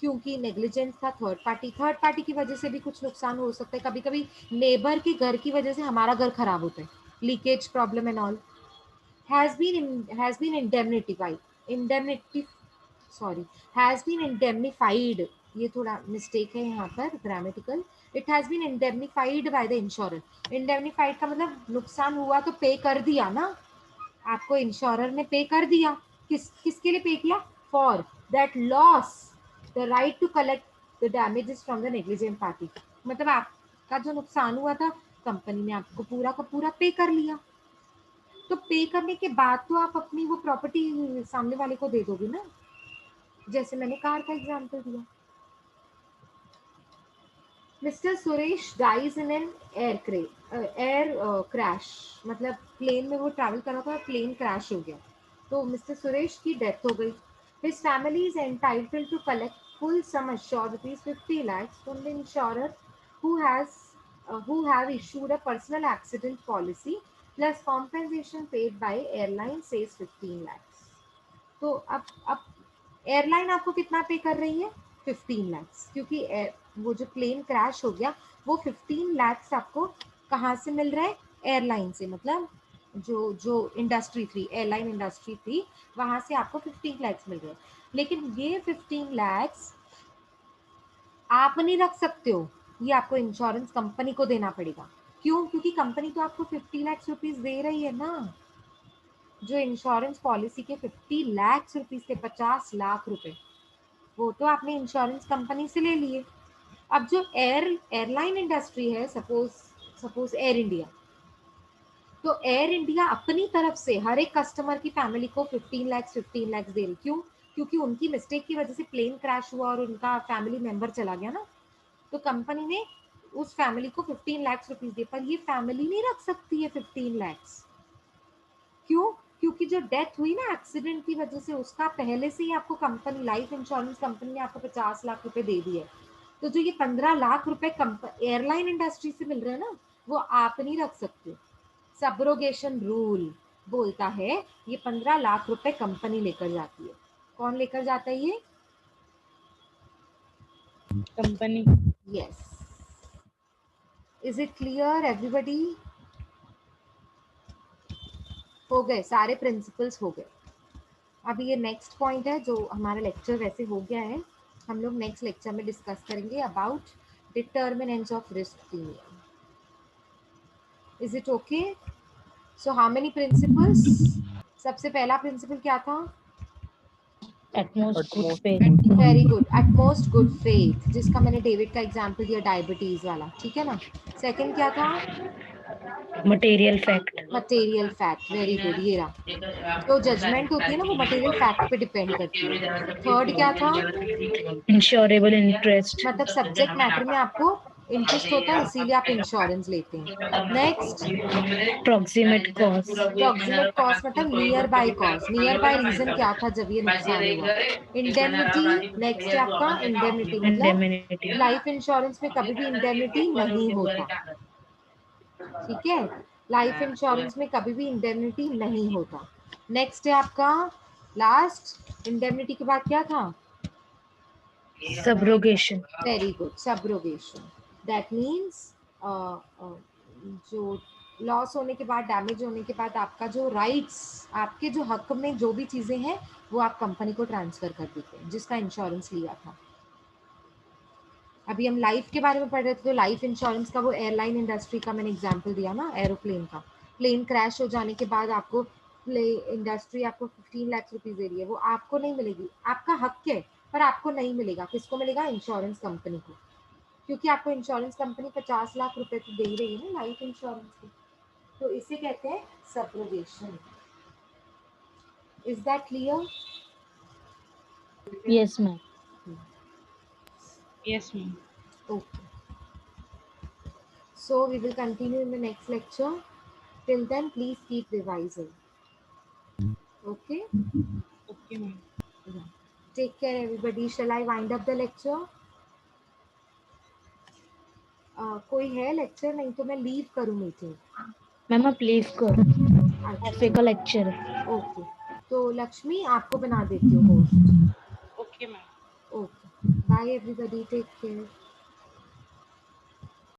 क्योंकि नेग्लिजेंस था, थर्ड पार्टी की वजह से भी कुछ नुकसान हो सकता है। कभी कभी नेबर के घर की वजह से हमारा घर खराब होता है, leakage problem and all. has been indemnity sorry has been indemnified, ये थोड़ा मिस्टेक है यहाँ पर grammatical. It has been indemnified by the insurer. Indemnified का मतलब नुकसान हुआ तो पे कर दिया ना, आपको इंश्योरर ने पे कर दिया। किसके लिए पे किया? For that loss the right to collect the damages from the negligent party. मतलब आपका जो नुकसान हुआ था, कंपनी ने आपको पूरा का पूरा पे कर लिया। तो पे करने के बाद तो आप अपनी वो प्रॉपर्टी सामने वाले को दे दोगे ना, जैसे मैंने कार का एग्जांपल दिया। Mister Suresh dies in an air crash, मतलब प्लेन में वो ट्रैवल कर रहा था, प्लेन क्रैश हो गया, तो मिस्टर सुरेश की डेथ हो गई। His family is entitled to collect full sum assured rupees 50 lakhs from the insurer who have issued a personal accident policy plus compensation paid by airline says 15 lakhs। तो अब airline आपको कितना पे कर रही है? 15 lakhs, क्योंकि वो जो प्लेन क्रैश हो गया वो 15 lakhs आपको कहाँ से मिल रहा है? एयरलाइन से, मतलब जो जो इंडस्ट्री थी, एयरलाइन इंडस्ट्री थी, वहां से आपको 15 lakhs मिल रहे हैं। लेकिन ये 15 lakhs आप नहीं रख सकते हो, ये आपको इंश्योरेंस कंपनी को देना पड़ेगा। क्यों? क्योंकि कंपनी तो आपको 50 lakhs रुपीज दे रही है ना। जो इंश्योरेंस पॉलिसी के 50 lakhs रुपीज थे, 50 लाख रुपए, वो तो आपने इंश्योरेंस कंपनी से ले लिए। अब जो एयरलाइन इंडस्ट्री है, सपोज एयर इंडिया, तो एयर इंडिया अपनी तरफ से हर एक कस्टमर की फैमिली को 15 lakhs दे रही। क्यों? क्योंकि उनकी मिस्टेक की वजह से प्लेन क्रैश हुआ और उनका फैमिली मेंबर चला गया ना, तो कंपनी ने उस फैमिली को 15 lakhs रुपीज दिए। पर ये फैमिली नहीं रख सकती है 15 lakhs। क्यों? क्योंकि जो डेथ हुई ना एक्सीडेंट की वजह से, उसका पहले से ही आपको कंपनी, लाइफ इंश्योरेंस कंपनी ने आपको 50 लाख रुपए दे दिए। तो जो ये 15 लाख रुपए एयरलाइन इंडस्ट्री से मिल रहे हैं ना, वो आप नहीं रख सकते। सब्रोगेशन रूल बोलता है ये 15 लाख रुपए कंपनी लेकर जाती है। कौन लेकर जाता है ये? Company. Yes. Is it clear everybody? हो गए सारे प्रिंसिपल्स हो गए। अभी ये नेक्स्ट पॉइंट है, जो हमारा लेक्चर वैसे हो गया है, हम लोग नेक्स्ट लेक्चर में डिस्कस करेंगे about determinants of risk premium. Is it okay? So how many principles? सबसे पहला प्रिंसिपल क्या था? Utmost good Utmost faith. good very good, utmost good faith, जिसका मैंने डेविड का एग्जांपल दिया, डायबिटीज वाला, ठीक है ना। सेकंड क्या था? Material fact. Material fact, very good, ये रहा। जो जजमेंट होती है ना वो मटेरियल फैक्ट पे डिपेंड करती है। थर्ड क्या था? Insurable interest. मतलब सब्जेक्ट मैटर में आपको इंटरेस्ट होता है, इसीलिए आप इंश्योरेंस लेते हैं. Next, Proximate cause. Proximate cause मतलब near by cause. Near by reason क्या था जब ये नुकसान हुआ? इंडेमनिटी. नेक्स्ट है आपका इंडेमनिटी, मतलब Indemnity. लाइफ इंश्योरेंस में कभी भी इंडेमनिटी नहीं होता. ठीक है, लाइफ इंश्योरेंस में कभी भी इंडेमनिटी नहीं होता. नेक्स्ट है आपका लास्ट, इंडेमनिटी के बाद क्या था? Subrogation. Very good, subrogation. That means जो लॉस होने के बाद, डैमेज होने के बाद आपका जो राइट्स, आपके जो हक में जो भी चीजें हैं वो आप कंपनी को ट्रांसफर कर देते हैं जिसका इंश्योरेंस लिया था. अभी हम लाइफ के बारे में पढ़ रहे थे, तो लाइफ इंश्योरेंस का वो एयरलाइन इंडस्ट्री का मैंने एग्जांपल दिया ना, एरोप्लेन का. प्लेन क्रैश हो जाने के बाद आपको इंडस्ट्री आपको 15 लाख रुपीज दे रही है, वो आपको नहीं मिलेगी. आपका हक है पर आपको नहीं मिलेगा. किसको मिलेगा? इंश्योरेंस कंपनी को, क्योंकि आपको इंश्योरेंस कंपनी 50 लाख रुपए तो दे ही रही है ना लाइफ इंश्योरेंस की. तो इसे कहते हैं subrogation. Is that clear? Yes, ma'am. Yes, ma'am. Okay. So we will continue in the next lecture. Till then, please keep revising. Okay? Okay, ma'am. Yeah. Take care, everybody. Shall I wind up the lecture? कोई है lecture? नहीं तो मैं leave करूँ meeting. Ma'am, आप leave करो. FA का lecture है. ओके, तो लक्ष्मी आपको बना देती हूँ host. Okay, ma'am. Okay, bye everybody, take care.